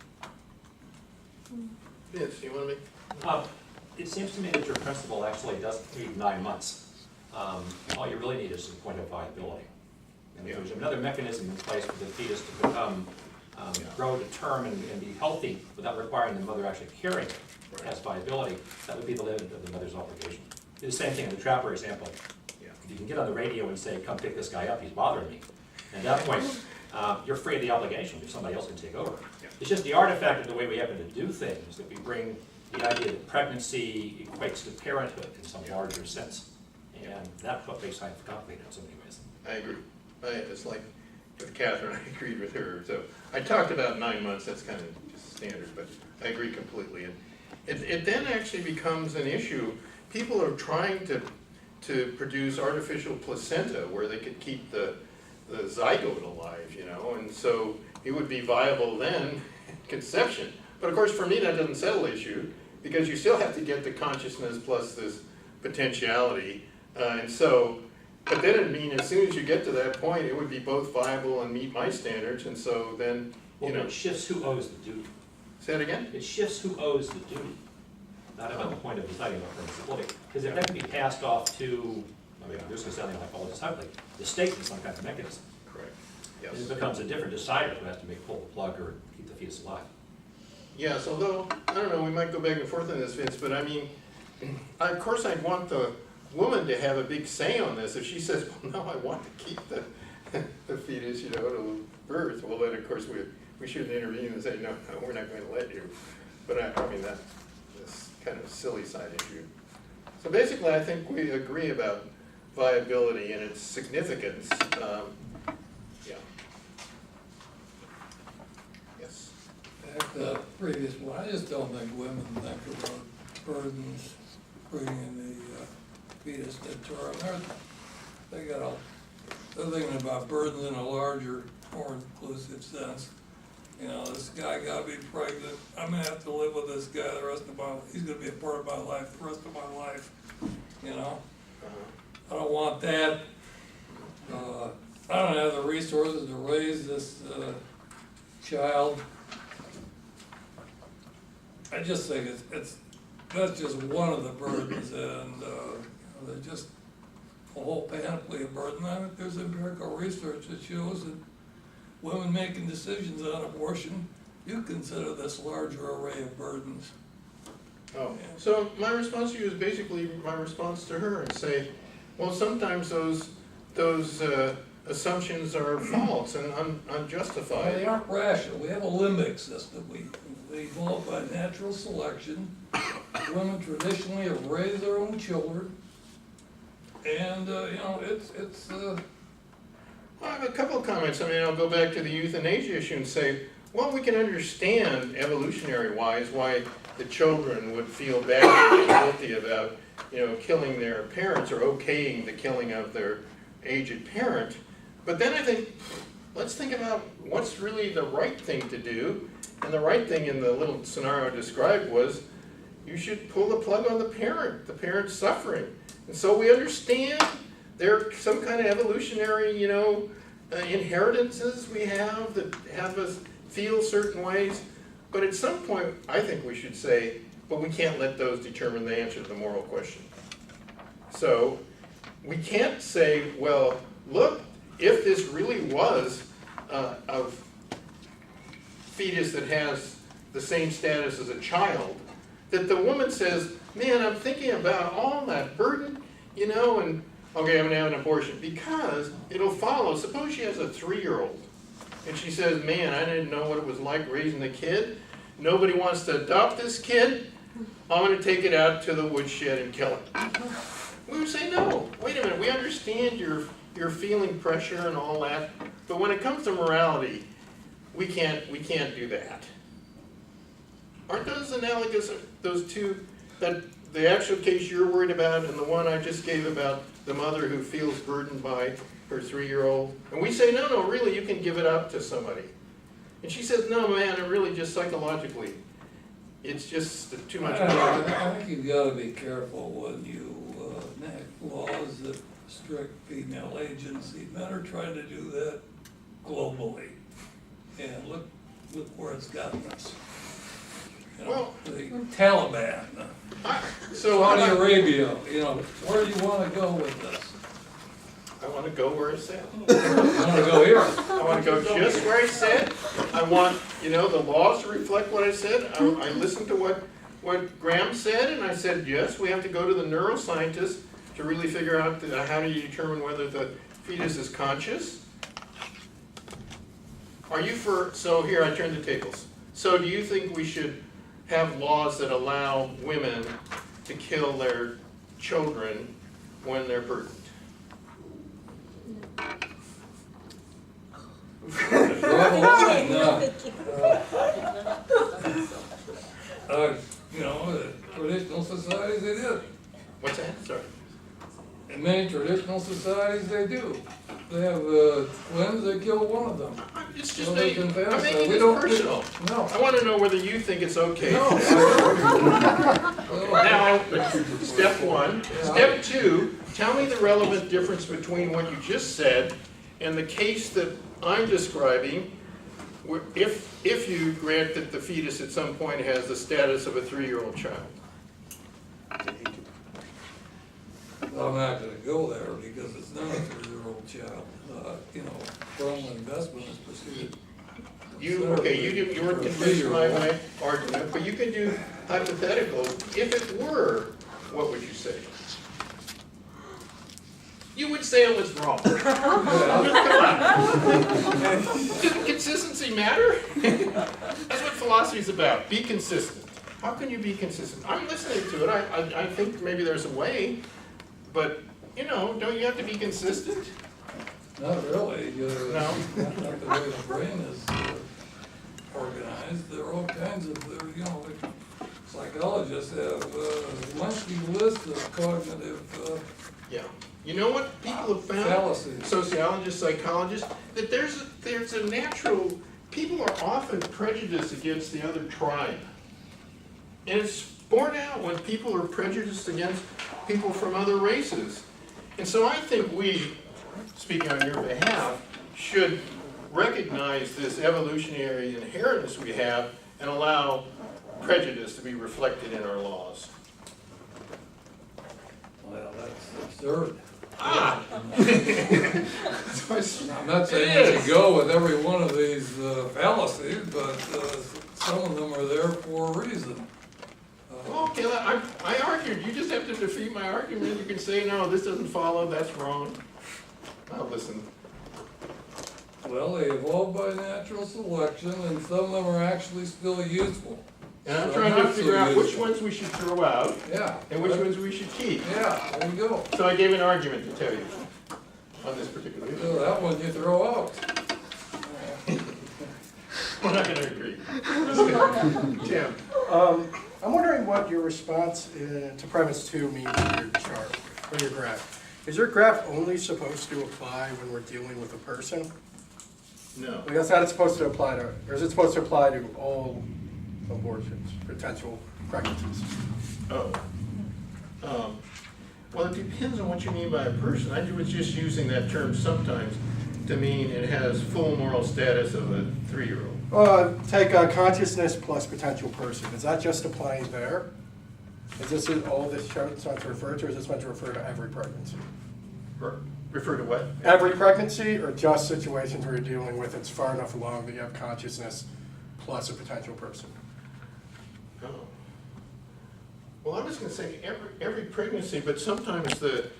Yes, you want to make? It seems to me that your principle actually doesn't need 9 months. All you really need is some point of viability. And if there's another mechanism in place for the fetus to become, grow to term and be healthy without requiring the mother actually carrying it, has viability, that would be the limit of the mother's obligation. The same thing in the trapper example. If you can get on the radio and say, come pick this guy up, he's bothering me. At that point, you're free of the obligation if somebody else can take over. It's just the artifact of the way we happen to do things that we bring the idea that pregnancy equates to parenthood in some larger sense. And that's what makes science complicated in so many ways. I agree. It's like with Catherine, I agreed with her. So I talked about 9 months, that's kind of just standard, but I agree completely. And it then actually becomes an issue. People are trying to produce artificial placenta where they could keep the zygote alive, you know, and so it would be viable then, conception. But of course, for me, that doesn't settle the issue, because you still have to get the consciousness plus this potentiality. And so, but then it'd mean as soon as you get to that point, it would be both viable and meet my standards, and so then, you know. It shifts who owes the duty. Say it again? It shifts who owes the duty, not about the point of deciding about permissibility. Because if that can be passed off to, I mean, this is sounding like all this ugly, the state in some kind of mechanism. Correct. It Yes. becomes a different decider who has to pull the plug or keep the fetus alive. Yes, although, I don't know, we might go back and forth on this, Vince, but I mean, of course I'd want the woman to have a big say on this. If she says, well, no, I want to keep the fetus, you know, to birth, well, then of course we shouldn't intervene and say, no, we're not going to let you. But I mean, that's kind of a silly side issue. So basically, I think we agree about viability and its significance. Yeah. Yes. Back to the previous one, I just don't think women think about burdens bringing the fetus to term. They're thinking about burdens in a larger, more inclusive sense. You know, this guy got me pregnant, I'm gonna have to live with this guy the rest of my life, he's gonna be a part of my life the rest of my life, you know? I don't want that. I don't have the resources to raise this child. I just think that's just one of the burdens, and there's just a whole panoply of burdens. I think there's empirical research that shows that women making decisions on abortion, you consider this larger array of burdens. Oh, so my response to you is basically my response to her and say, well, sometimes those assumptions are false and Well, unjustified. they aren't rational. We have a limbic system. We evolved by natural selection. Women traditionally have raised their own children. And, you know, it's Well, I have a couple of comments. I mean, I'll go back to the euthanasia issue and say, well, we can understand evolutionary-wise why the children would feel bad or guilty about, you know, killing their parents or okaying the killing of their aged parent. But then I think, let's think about what's really the right thing to do. And the right thing in the little scenario described was, you should pull the plug on the parent's suffering. And so we understand there are some kind of evolutionary, you know, inheritances we have that have us feel certain ways. But at some point, I think we should say, but we can't let those determine the answer to the moral question. So we can't say, well, look, if this really was a fetus that has the same status as a child, that the woman says, man, I'm thinking about all that burden, you know, and okay, I'm gonna have an abortion, because it'll follow. Suppose she has a 3-year-old, and she says, man, I didn't know what it was like raising a kid. Nobody wants to adopt this kid. I'm gonna take it out to the woodshed and kill it. We would say, no, wait a minute, we understand your you're feeling pressure and all that, but when it comes to morality, we can't do that. Aren't those analogous, those two, that the actual case you're worried about and the one I just gave about the mother who feels burdened by her 3-year-old? And we say, no, really, you can give it up to somebody. And she says, no, man, it really just psychologically, it's just too much. I think you've gotta be careful when you enact laws that restrict female agency. Men are trying to do that globally, and look where it's gotten us. You know, Well, the Taliban, So how Saudi about- Arabia, you know, where do you wanna go with this? I want to go where I said. You wanna go here? I want to go just where I said. I want, the laws to reflect what I said. I listened to what Graham said, and I said, yes, we have to go to the neuroscientists to really figure out how do you determine whether the fetus is conscious. Are you for, so here I turn the tables. So do you think we should have laws that allow women to kill their children when they're burdened? You know, the traditional societies, they did. What's that? Sorry. In many traditional societies, they do. They have twins, they kill one of them. It's just So they I'm can pass making that. this personal. No. I want to know whether you think it's okay. No. Now, step one. Step two, tell me the relevant difference between what you just said and the case that I'm describing, where if you grant that the fetus at some point has the status of a 3-year-old child. I'm not gonna go there because it's not a 3-year-old child. You know, parental investment is pursued. You weren't convinced by my argument, but you can do hypothetical. If it were, what would you say? You would say it was wrong. Doesn't consistency matter? That's what philosophy is about. Be consistent. How can you be consistent? I'm listening to it. I think maybe there's a way, but don't you have to be consistent? Not really. No. Not the way the brain is organized. There are all kinds of, like psychologists have a lengthy list of cognitive Yeah. You know what people have found? fallacies. Sociologists, psychologists, that there's a natural, people are often prejudiced against the other tribe. And it's borne out when people are prejudiced against people from other races. And so I think we, speaking on your behalf, should recognize this evolutionary inheritance we have and allow prejudice to be reflected in our laws. Well, that's absurd. Ah! I'm not saying you should go with every one of these fallacies, but some of them are there for a reason. Okay, I argued. You just have to defeat my argument. You can say, no, this doesn't follow, that's wrong. I'll listen. Well, they evolved by natural selection, and some of them are actually still useful. And I'm So trying to not so figure out which useful. ones we should throw out Yeah. and which ones we should keep. Yeah, there you go. So I gave an argument to tell you on this particular So issue. that one you throw out. We're not gonna agree. Tim, I'm wondering what your response to premise 2 means in your chart, or your graph. Is your graph only supposed to apply when we're dealing with a person? no. Like, that's not supposed to apply to, or is it supposed to apply to all abortions, potential pregnancies? Oh. Well, it depends on what you mean by a person. I was just using that term sometimes to mean it has full moral status of a 3-year-old. Take consciousness plus potential person. Is that just applying there? Is this all this chart's meant to refer to, or is this meant to refer to every pregnancy? Refer to what? Every pregnancy, or just situations where you're dealing with it's far enough along that you have consciousness plus a potential person? Oh. Well, I was gonna say every pregnancy, but sometimes the,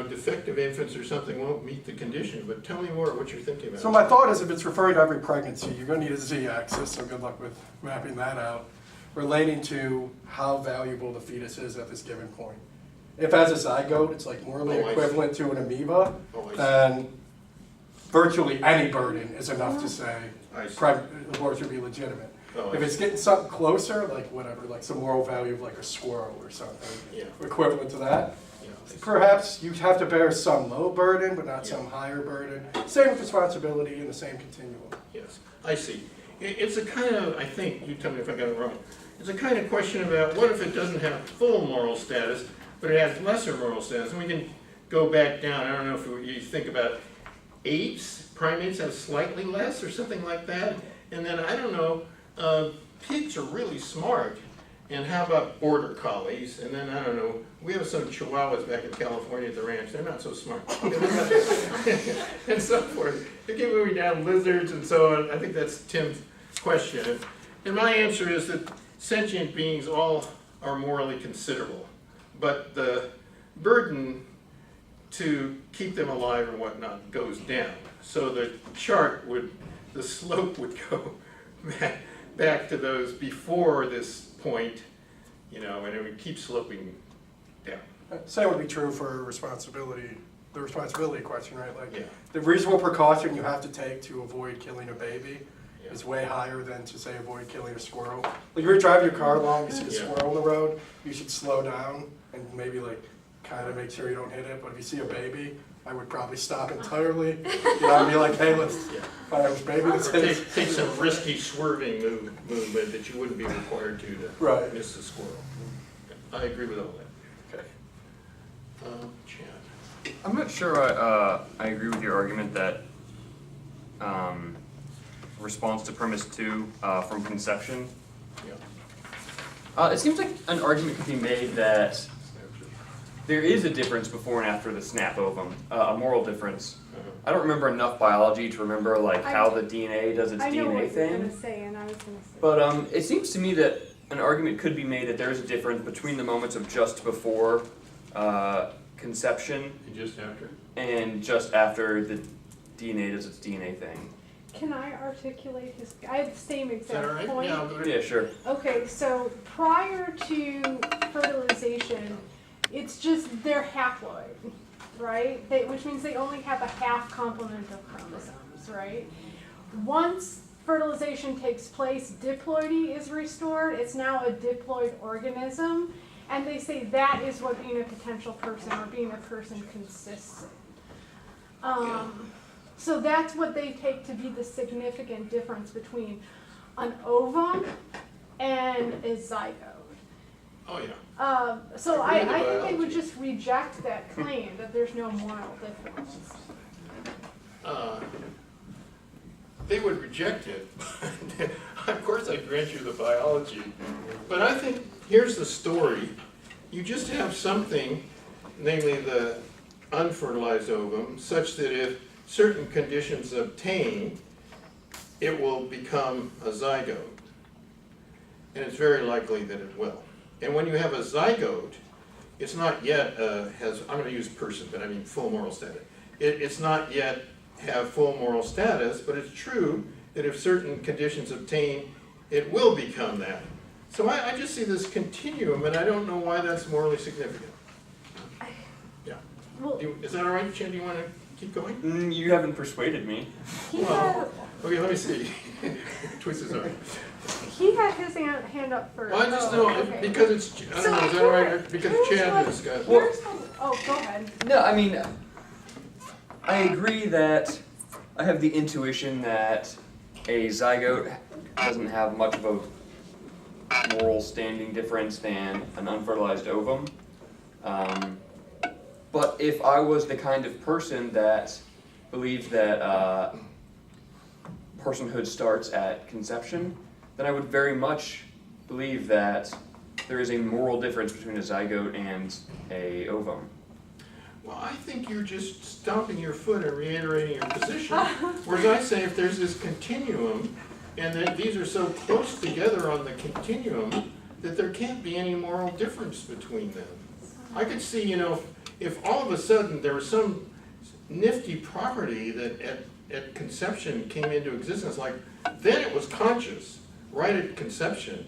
defective infants or something won't meet the condition, but tell me more what you're thinking about. So my thought is if it's referring to every pregnancy, you're gonna need a z-axis, so good luck with mapping that out, relating to how valuable the fetus is at this given point. if as a zygote, it's like morally Oh, I see. equivalent to an amoeba, Oh, I see. then virtually any burden is enough to say I see. abortion would be legitimate. Oh, I If it's see. getting something closer, like whatever, like some moral value of like a squirrel or something, Yeah. equivalent to that, Yeah, I see. perhaps you have to bear some low burden, but not Yeah. some higher burden. Same with responsibility in the same continuum. Yes, I see. It's a kind of, I think, you tell me if I got it wrong, it's a kind of question about what if it doesn't have full moral status, but it has lesser moral status? And we can go back down, I don't know if you think about apes, primates have slightly less or something like that. And then, I don't know, pigs are really smart. And how about border collies? And then, I don't know, we have some chihuahuas back in California at the ranch, they're not so smart. And so forth. You keep moving down, lizards and so on. I think that's Tim's question. And my answer is that sentient beings all are morally considerable. But the burden to keep them alive and whatnot goes down. So the chart would, the slope would go back to those before this point, you know, and it would keep sloping down. Same would be true for responsibility, the responsibility question, right? Like, Yeah. the reasonable precaution you have to take to avoid killing a baby Yeah. is way higher than to say avoid killing a squirrel. Like, if you're driving your car along, you see a Yeah. squirrel on the road, you should slow down and maybe like kind of make sure you don't hit it. But if you see a baby, I would probably stop entirely. You know, and be like, hey, let's Yeah. find out which baby this is. Take some risky swerving movement that you wouldn't be required to Right. miss the squirrel. I agree with all that. Okay. Chad. I'm not sure I agree with your argument that response to premise 2 from conception. Yeah. It seems like an argument could be made that there is a difference before and after the snap ovum, a moral difference. I don't remember enough biology to remember like how the DNA does its I know DNA what you're thing. gonna say, and I was gonna say. But it seems to me that an argument could be made that there is a difference between the moments of just before conception And just after? and just after the DNA does its DNA thing. Can I articulate his, I have the same Is that exact all right? point. Yeah, I'll go ahead. Yeah, sure. Okay, so prior to fertilization, it's just they're haploid, right? Which means they only have a half complement of chromosomes, right? Once fertilization takes place, diploidy is restored. It's now a diploid organism, and they say that is what being a potential person or being a person consists in. So that's what they take to be the significant difference between an ovum and a zygote. Oh, yeah. So I agree with I the think they would biology. just reject that claim that there's no moral difference. They would reject it. Of course, I grant you the biology. But I think, here's the story. You just have something, namely the unfertilized ovum, such that if certain conditions obtain, it will become a zygote. And it's very likely that it will. And when you have a zygote, it's not yet I'm going to use person, but I mean full moral status. It's not yet have full moral status, but it's true that if certain conditions obtain, it will become that. So I just see this continuum, and I don't know why that's morally significant. Yeah. Well, Is that all right, Chen? Do you want to keep going? You haven't persuaded me. he Well, had, okay, let me see. Twist his arm. he had his hand up first. Well, I just Oh, know, okay. because it's, I don't know, is that all right? Because here's Chad what- has got. here's oh, go ahead. No, I mean, I agree that I have the intuition that a zygote doesn't have much of a moral standing difference than an unfertilized ovum. But if I was the kind of person that believed that personhood starts at conception, then I would very much believe that there is a moral difference between a zygote and a ovum. Well, I think you're just stomping your foot and reiterating your position. Whereas I say if there's this continuum, and that these are so close together on the continuum, that there can't be any moral difference between them. I could see, you know, if all of a sudden there was some nifty property that at conception came into existence, like then it was conscious, right at conception,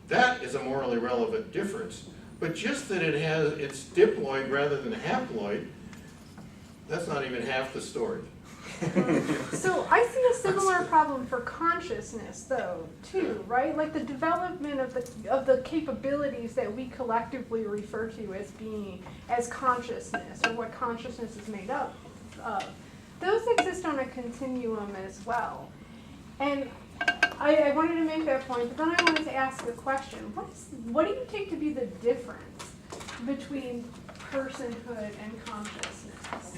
that is a morally relevant difference. But just that it's diploid rather than haploid, that's not even half the story. So I see a similar problem for consciousness though, too, right? Like the development of the capabilities that we collectively refer to as consciousness, or what consciousness is made up of. Those exist on a continuum as well. And I wanted to make that point, but then I wanted to ask a question. What do you take to be the difference between personhood and consciousness?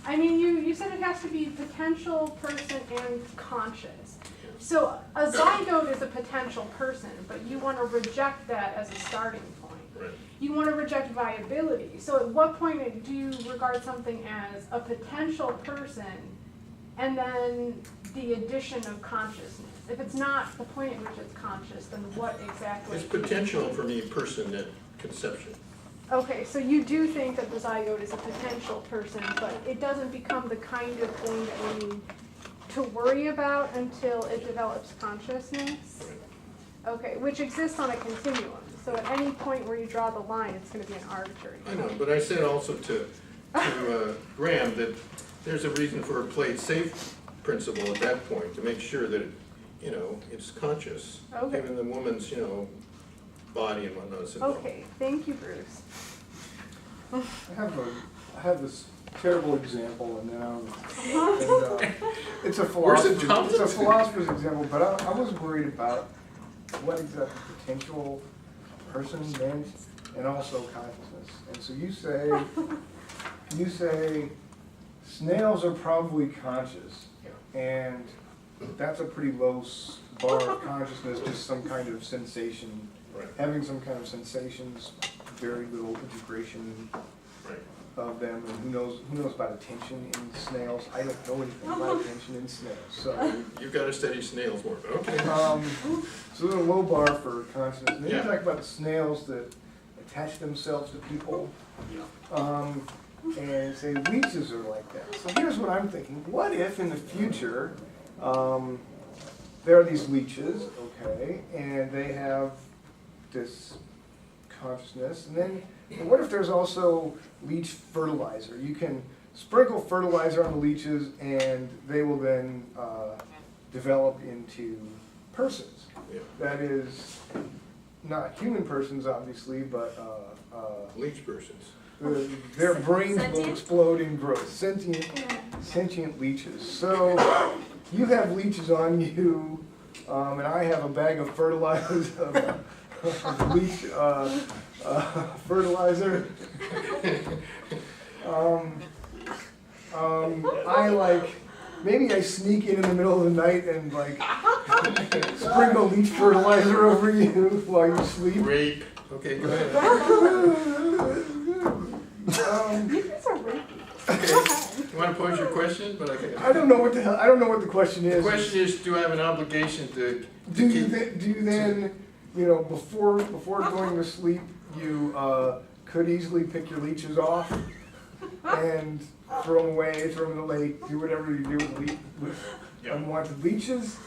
I mean, you said it has to be potential, person, and conscious. So a zygote is a potential person, but you want to reject that as a starting point. Right. You want to reject viability. So at what point do you regard something as a potential person and then the addition of consciousness? If it's not the point at which it's conscious, then what exactly? It's potential for me, person at conception. Okay, so you do think that the zygote is a potential person, but it doesn't become the kind of thing that we need to worry about until it develops consciousness? Okay, which exists on a continuum. So at any point where you draw the line, it's going to be an arbitrary I point. know, but I said also to Graham that there's a reason for a play safe principle at that point, to make sure that, it's conscious, Okay. given the woman's, body and whatnot. So Okay, thank you, Bruce. I have this terrible example, and it's a Where's it philosopher's example, but I was worried about what exactly potential person meant, and also consciousness. And so you say snails are probably conscious, and that's a pretty low bar of consciousness, just some kind of sensation. Right. Having some kind of sensations, very little integration Right. of them, and who knows about attention in snails? I don't know anything about attention in snails. So, You've got to study snails more, but okay. so there's a low bar for consciousness. And then Yeah. you talk about snails that attach themselves to people, and say leeches are like that. So here's what I'm thinking: what if in the future there are these leeches, okay, and they have this consciousness, and then what if there's also leech fertilizer? You can sprinkle fertilizer on the leeches, and they will then develop into persons. Yeah. That is, not human persons, obviously, but Leech persons. their brains will Sentient? explode in growth. Sentient leeches. So you have leeches on you, and I have a bag of fertilizer, leech fertilizer. Maybe I sneak in the middle of the night and sprinkle leech fertilizer over you while you sleep. Rape. Okay, go ahead. You guys are rapey. Okay. You want to pose your question? But I don't know what the hell. I don't know what the question is. The question is, do I have an obligation to Do you keep? then, before going to sleep, you could easily pick your leeches off and throw them away, throw them in the lake, do whatever you do with Yeah. unwanted leeches.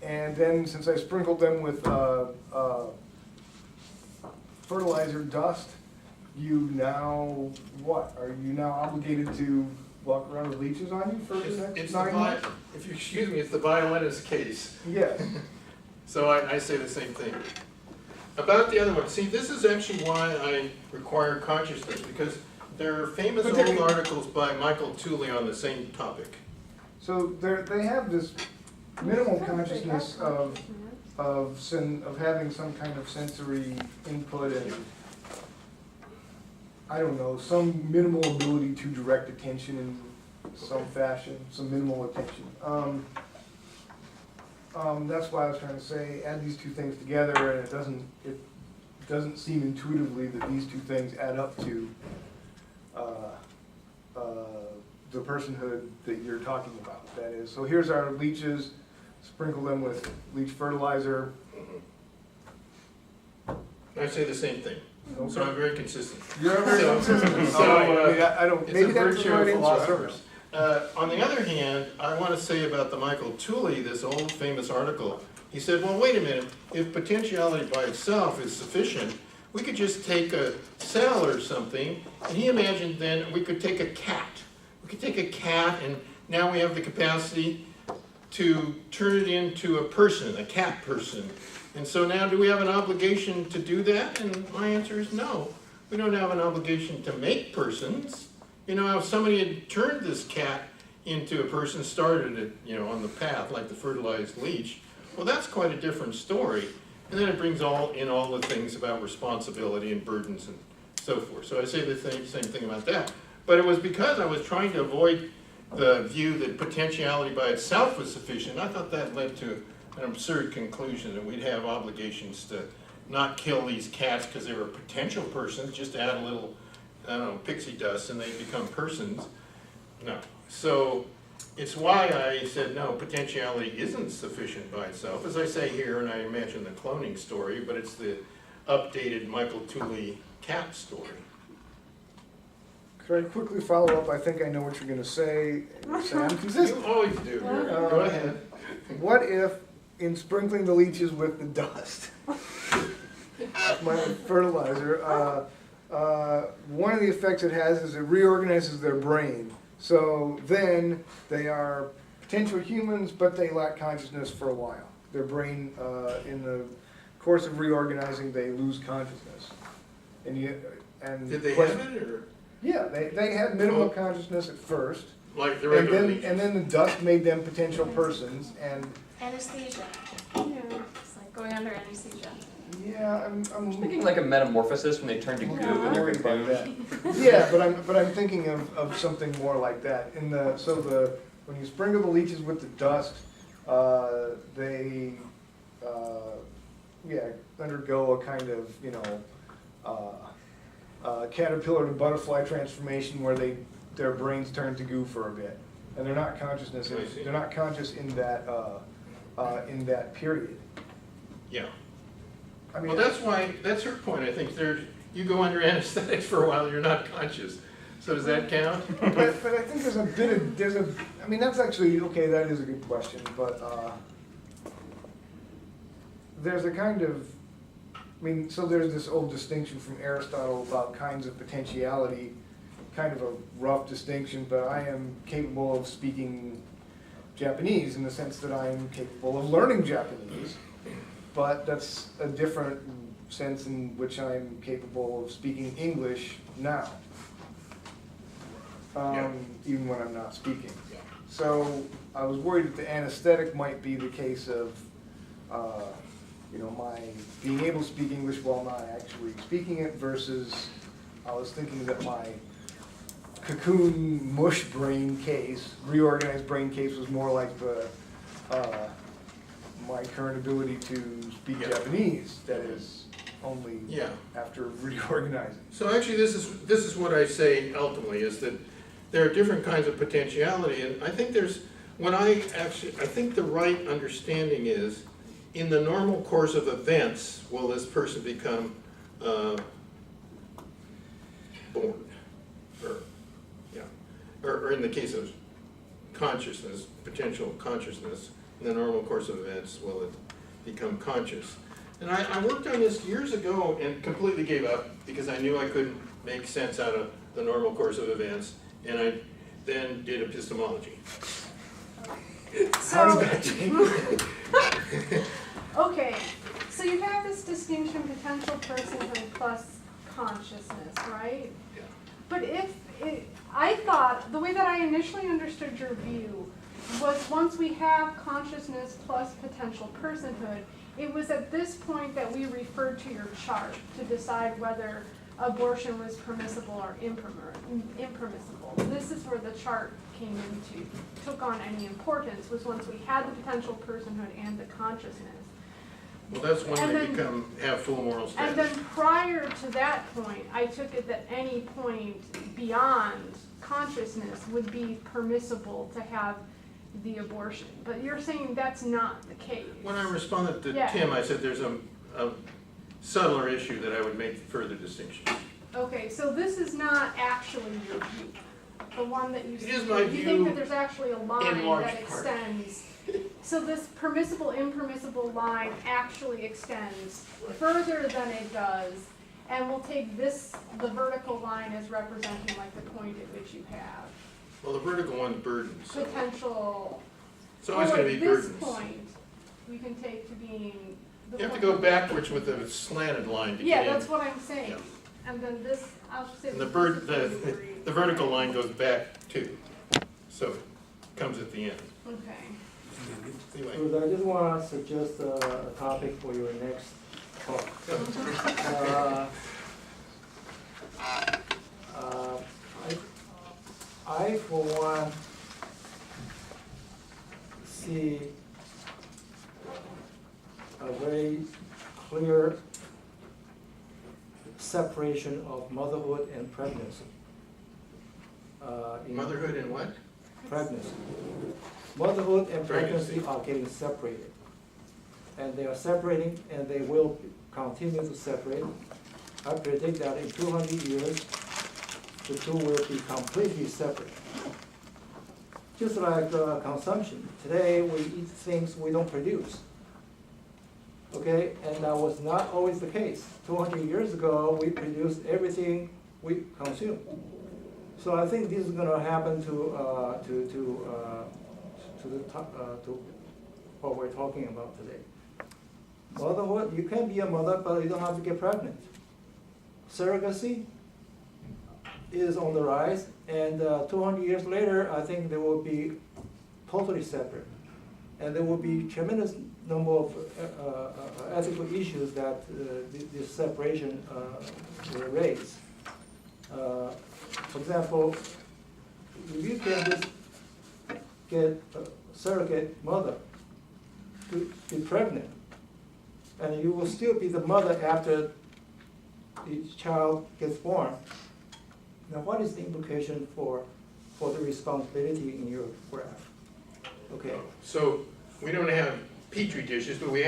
And then since I sprinkled them with fertilizer dust, you now, what? Are you now obligated to walk around with leeches on you for the next It's 9 months? if you excuse me, it's the violinist case. Yes. So I say the same thing. About the other one, see, this is actually why I require consciousness, because there are famous But old articles by Michael Tooley on the same topic. So they have this minimal consciousness of having some kind of sensory input and, I don't know, some minimal ability to direct attention in some fashion, some minimal attention. That's why I was trying to say, add these two things together, and it doesn't seem intuitively that these two things add up to the personhood that you're talking about. That is, so here's our leeches, sprinkle them with leech fertilizer. I say the same thing, so I'm very consistent. You're very consistent. So, I don't, It's maybe a that's virtue the of right answer. philosophers. On the other hand, I want to say about the Michael Tooley, this old famous article, he said, well, wait a minute, if potentiality by itself is sufficient, We could just take a cell or something, and he imagined then we could take a cat. We could take a cat, and now we have the capacity to turn it into a person, a cat person. And so now do we have an obligation to do that? And my answer is no. We don't have an obligation to make persons. You know, if somebody had turned this cat into a person, started it, you know, on the path, like the fertilized leech, well, that's quite a different story. And then it brings all the things about responsibility and burdens and so forth. So I say the same thing about that. But it was because I was trying to avoid the view that potentiality by itself was sufficient. I thought that led to an absurd conclusion that we'd have obligations to not kill these cats because they were potential persons, just add a little, I don't know, pixie dust and they become persons. No. So it's why I said no, potentiality isn't sufficient by itself, as I say here, and I imagine the cloning story, but it's the updated Michael Tooley cat story. Could I quickly follow up? I think I know what you're going to say. Sam, consistent. You always do. Go ahead. What if, in sprinkling the leeches with the dust, my fertilizer, one of the effects it has is it reorganizes their brain. So then they are potential humans, but they lack consciousness for a while. Their brain, in the course of reorganizing, they lose consciousness. And Did they have it, or? Yeah, they had minimal consciousness at first. Like the regular and leech? then the dust made them potential persons, and Anesthesia. Yeah. It's like going under anesthesia. yeah, I'm Thinking like a metamorphosis when they turn to goo and they're worried about cocooned. that. Yeah, but I'm thinking of something more like that. When you sprinkle the leeches with the dust, they undergo a kind of caterpillar to butterfly transformation where their brains turn to goo for a bit, and they're not conscious in that period. Yeah. I mean, Well, that's her point. I think you go under anesthetics for a while, you're not conscious. So does that count? but I think I mean, that's actually, okay, that is a good question, but there's a kind of, so there's this old distinction from Aristotle about kinds of potentiality, kind of a rough distinction, but I am capable of speaking Japanese in the sense that I am capable of learning Japanese, but that's a different sense in which I'm capable of speaking English now, even when I'm not speaking. So I was worried that the anesthetic might be the case of my being able to speak English while not actually speaking it, versus I was thinking that my cocoon mush brain case, reorganized brain case, was more like my current ability to speak Japanese, that is only after reorganizing. So actually this is what I say ultimately, is that there are different kinds of potentiality, and I think I think the right understanding is, in the normal course of events, will this person become born? Or in the case of consciousness, potential consciousness, in the normal course of events, will it become conscious? And I worked on this years ago and completely gave up because I knew I couldn't make sense out of the normal course of events, and I then did epistemology. How did that change? Okay, so you have this distinction, potential personhood plus consciousness, right? Yeah. But I thought, the way that I initially understood your view was once we have consciousness plus potential personhood, it was at this point that we referred to your chart to decide whether abortion was permissible or impermissible. This is where the chart came into, took on any importance, was once we had the potential personhood and the consciousness. Well, that's when they have full moral status. And then prior to that point, I took it that any point beyond consciousness would be permissible to have the abortion. But you're saying that's not the case. When I responded to Tim, I said there's a subtler issue that I would make further distinctions. Okay, so this is not actually your view. The one that you It is my you view think that there's actually a line large that part. extends. So this permissible, impermissible line actually extends further than it does and we'll take this, the vertical line as representing like the point at which you have Well, the vertical one's burdens. So potential. it's always or gonna be this burdens. point, we can take to being the You have to point- go backwards with the slanted line to Yeah, get in. that's what I'm saying. Yeah. And then this, I'll say. And the this is going to the be- vertical line goes back too. So it comes at the end. Okay. Anyway, So I just want to suggest a topic for your next talk. I for one see a very clear separation of motherhood and pregnancy. In motherhood and what? pregnancy. Motherhood and Pregnancy. pregnancy are getting separated. And they are separating, and they will continue to separate. I predict that in 200 years, the two will be completely separate. Just like consumption. Today, we eat things we don't produce. Okay, and that was not always the case. 200 years ago, we produced everything we consume. So I think this is going to happen to what we're talking about today. Motherhood, you can be a mother, but you don't have to get pregnant. Surrogacy is on the rise, and 200 years later, I think they will be totally separate. And there will be tremendous number of ethical issues that this separation will raise. For example, if you can just get a surrogate mother to be pregnant, and you will still be the mother after each child gets born. Now, what is the implication for the responsibility in your graph? Okay. So we don't have petri dishes, but we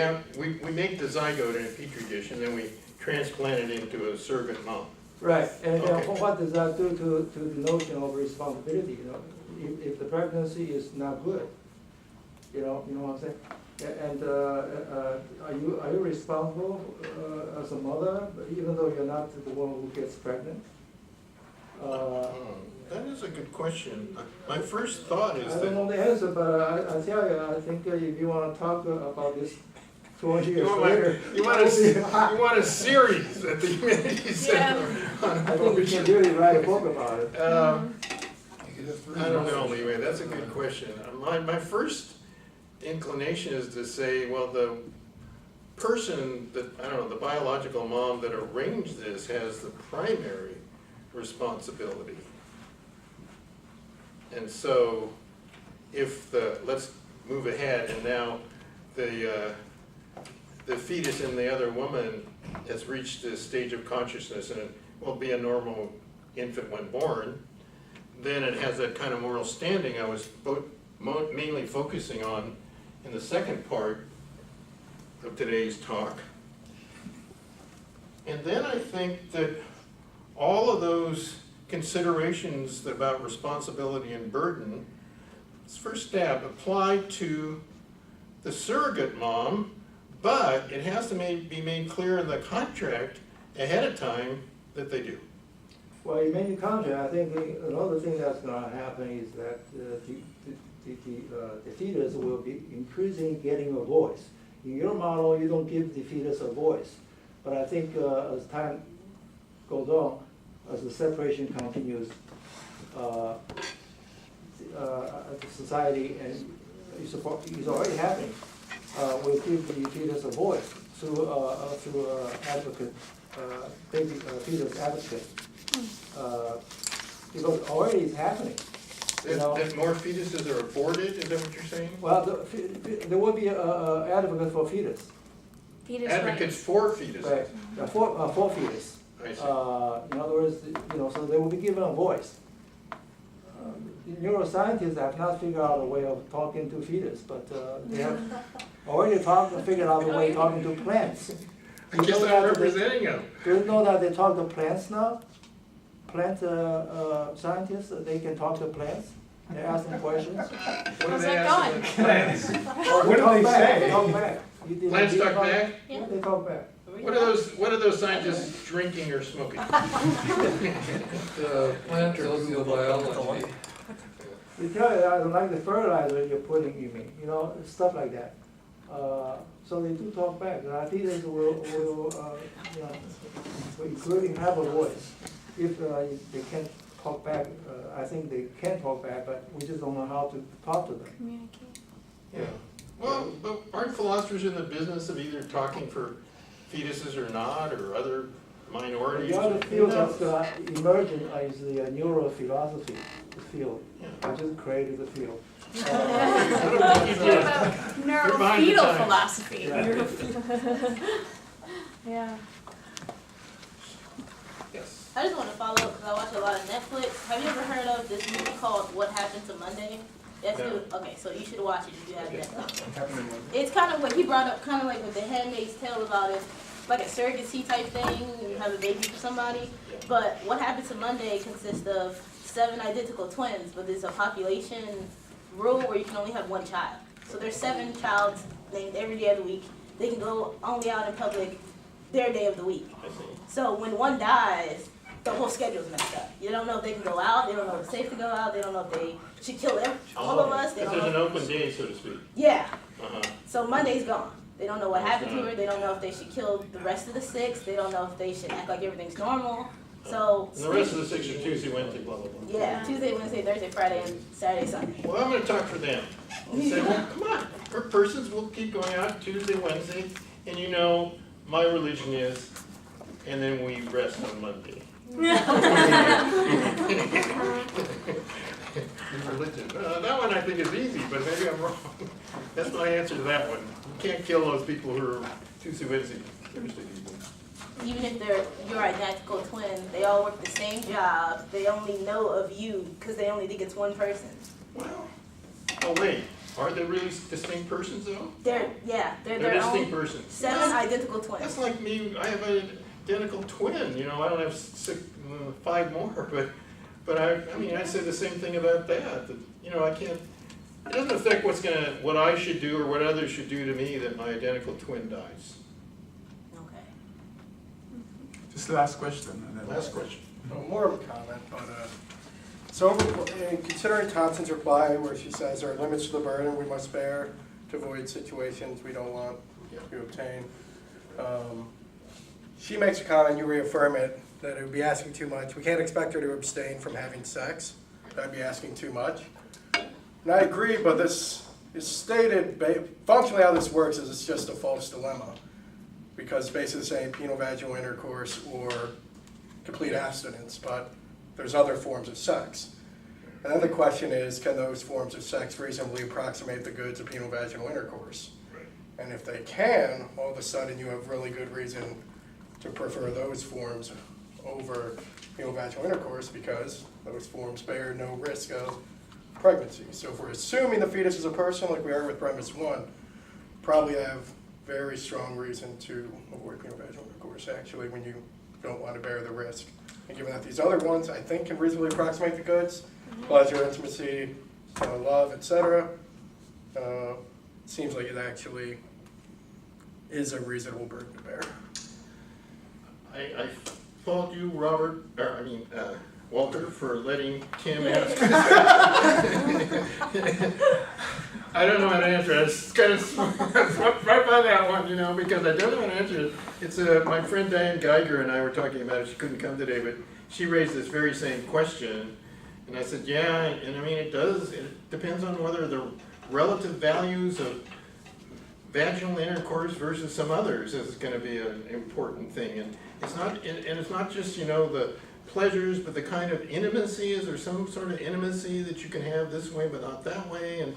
make the zygote in a petri dish and then we transplant it into a surrogate mom. Right, and Okay. what does that do to the notion of responsibility? You know, if the pregnancy is not good, you know what I'm saying? And are you responsible as a mother, even though you're not the one who gets pregnant? That is a good question. My first thought is I don't know that, the answer, but I tell you, I think if you want to talk about this 200 years you later, want a series at the Humanities Center on I think we can abortion. really write a book about it. I don't know, Leeway, that's a good question. My first inclination is to say, well, the person that, I don't know, the biological mom that arranged this has the primary responsibility. And so, if let's move ahead, and now the fetus in the other woman has reached this stage of consciousness and will be a normal infant when born, then it has that kind of moral standing I was mainly focusing on in the second part of today's talk. And then I think that all of those considerations about responsibility and burden, first stab, apply to the surrogate mom, but it has to be made clear in the contract ahead of time that they do. Well, in many countries, I think another thing that's going to happen is that the fetus will be increasingly getting a voice. In your model, you don't give the fetus a voice. But I think as time goes on, as the separation continues, the society, and it's already happening, will give the fetus a voice through advocate, baby fetus advocate. Because already it's happening. That more fetuses are aborted, is that what you're saying? Well, there will be advocates for fetus. Fetus Advocates rights. for fetuses. Right, for fetus. I see. In other words, so they will be given a voice. Neuroscientists have not figured out a way of talking to fetus, but they have already figured out a way of talking to plants. I guess I'm representing them. Do you know that they talk to plants now? Plant scientists, they can talk to plants. They ask them questions. What do How's they that ask going? them? Plants. What do they say? They talk back. Plants talk back? Yeah, they talk back. What are those scientists drinking or smoking? Plant sociobiology. They tell you, I don't like the fertilizer you're putting in me, you know, stuff like that. So they do talk back, and I think they will, you know, including have a voice. If they can't talk back, I think they can talk back, but we just don't know how to talk to them. Communicate. Yeah. Well, but aren't philosophers in the business of either talking for fetuses or not, or other minorities? The other field that's emerging is the neurophilosophy field. Yeah. I just created the field. I don't think you did. You're behind the Neurofetal times. philosophy. Yeah. Yes. I just want to follow up because I watch a lot of Netflix. Have you ever heard of this movie called What Happened to Monday? Yes, No. Okay, so you should watch it if you haven't Okay. yet. It's kind of what he brought up, kind of like with The Handmaid's Tale about it, like a surrogacy type thing, and you have a baby for somebody. But What Happened to Monday consists of 7 identical twins, but there's a population rule where you can only have 1 child. So there's 7 child named every day of the week. They can go only out in public their day of the week. I see. So when one dies, the whole schedule's messed up. You don't know if they can go out, they don't know if it's safe to go out, they don't know if they should kill all of us. They Because don't there's know. an open day, so to speak. Yeah, Uh-huh. so Monday's gone. They don't know what It's happened to gone. her, they don't know if they should kill the rest of the 6, they don't know if they should act like everything's normal. So, And the rest of the 6 are Tuesday, Wednesday, blah, blah, blah. yeah, Tuesday, Wednesday, Thursday, Friday, and Saturday, Sunday. Well, I'm gonna talk for them. And say, well, come on, our persons will keep going out Tuesday, Wednesday, and you know, my religion is, and then we rest on Monday. Religion. That one I think is easy, but maybe I'm wrong. That's my answer to that one. You can't kill those people who are Tuesday, Wednesday, Thursday people. Even if they're your identical twin, they all work the same job, they only know of you because they only think it's one person. Well, oh wait, are they really distinct persons though? They're They're their own distinct persons. 7 identical twins. That's like me, I have an identical twin, you know, I don't have 5 more, but I mean, I say the same thing about that, you know, I can't, it doesn't affect what I should do or what others should do to me that my identical twin dies. Okay. Just last question. And then Last question. More of a comment, but, so in considering Thompson's reply where she says there are limits to the burden we must bear to avoid situations we don't want to obtain, she makes a comment, you reaffirm it, that it would be asking too much. We can't expect her to abstain from having sex. That'd be asking too much. And I agree, but this is stated, functionally how this works is it's just a false dilemma. Because it's basically saying penile vaginal intercourse or complete abstinence, but there's other forms of sex. And then the question is, can those forms of sex reasonably approximate the goods of penile vaginal intercourse? And if they can, all of a sudden you have really good reason to prefer those forms over penile vaginal intercourse because those forms bear no risk of pregnancy. So if we're assuming the fetus is a person like we are with premise 1, probably have very strong reason to avoid penile vaginal intercourse actually when you don't want to bear the risk. And given that these other ones I think can reasonably approximate the goods, pleasure, intimacy, love, etc., seems like it actually is a reasonable burden to bear. I fault you, Robert, Walter, for letting Tim ask. I don't know how to answer it. I was kind of swept right by that one, you know, because I don't know how to answer it. It's my friend Diane Geiger and I were talking about it. She couldn't come today, but she raised this very same question. And I said, yeah, and I mean, it does. It depends on whether the relative values of vaginal intercourse versus some others is going to be an important thing. And it's not just, you know, the pleasures, but the kind of intimacy. Is there some sort of intimacy that you can have this way but not that way? And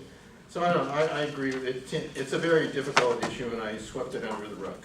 so I don't know, I agree with it. It's a very difficult issue and I swept it under the rug.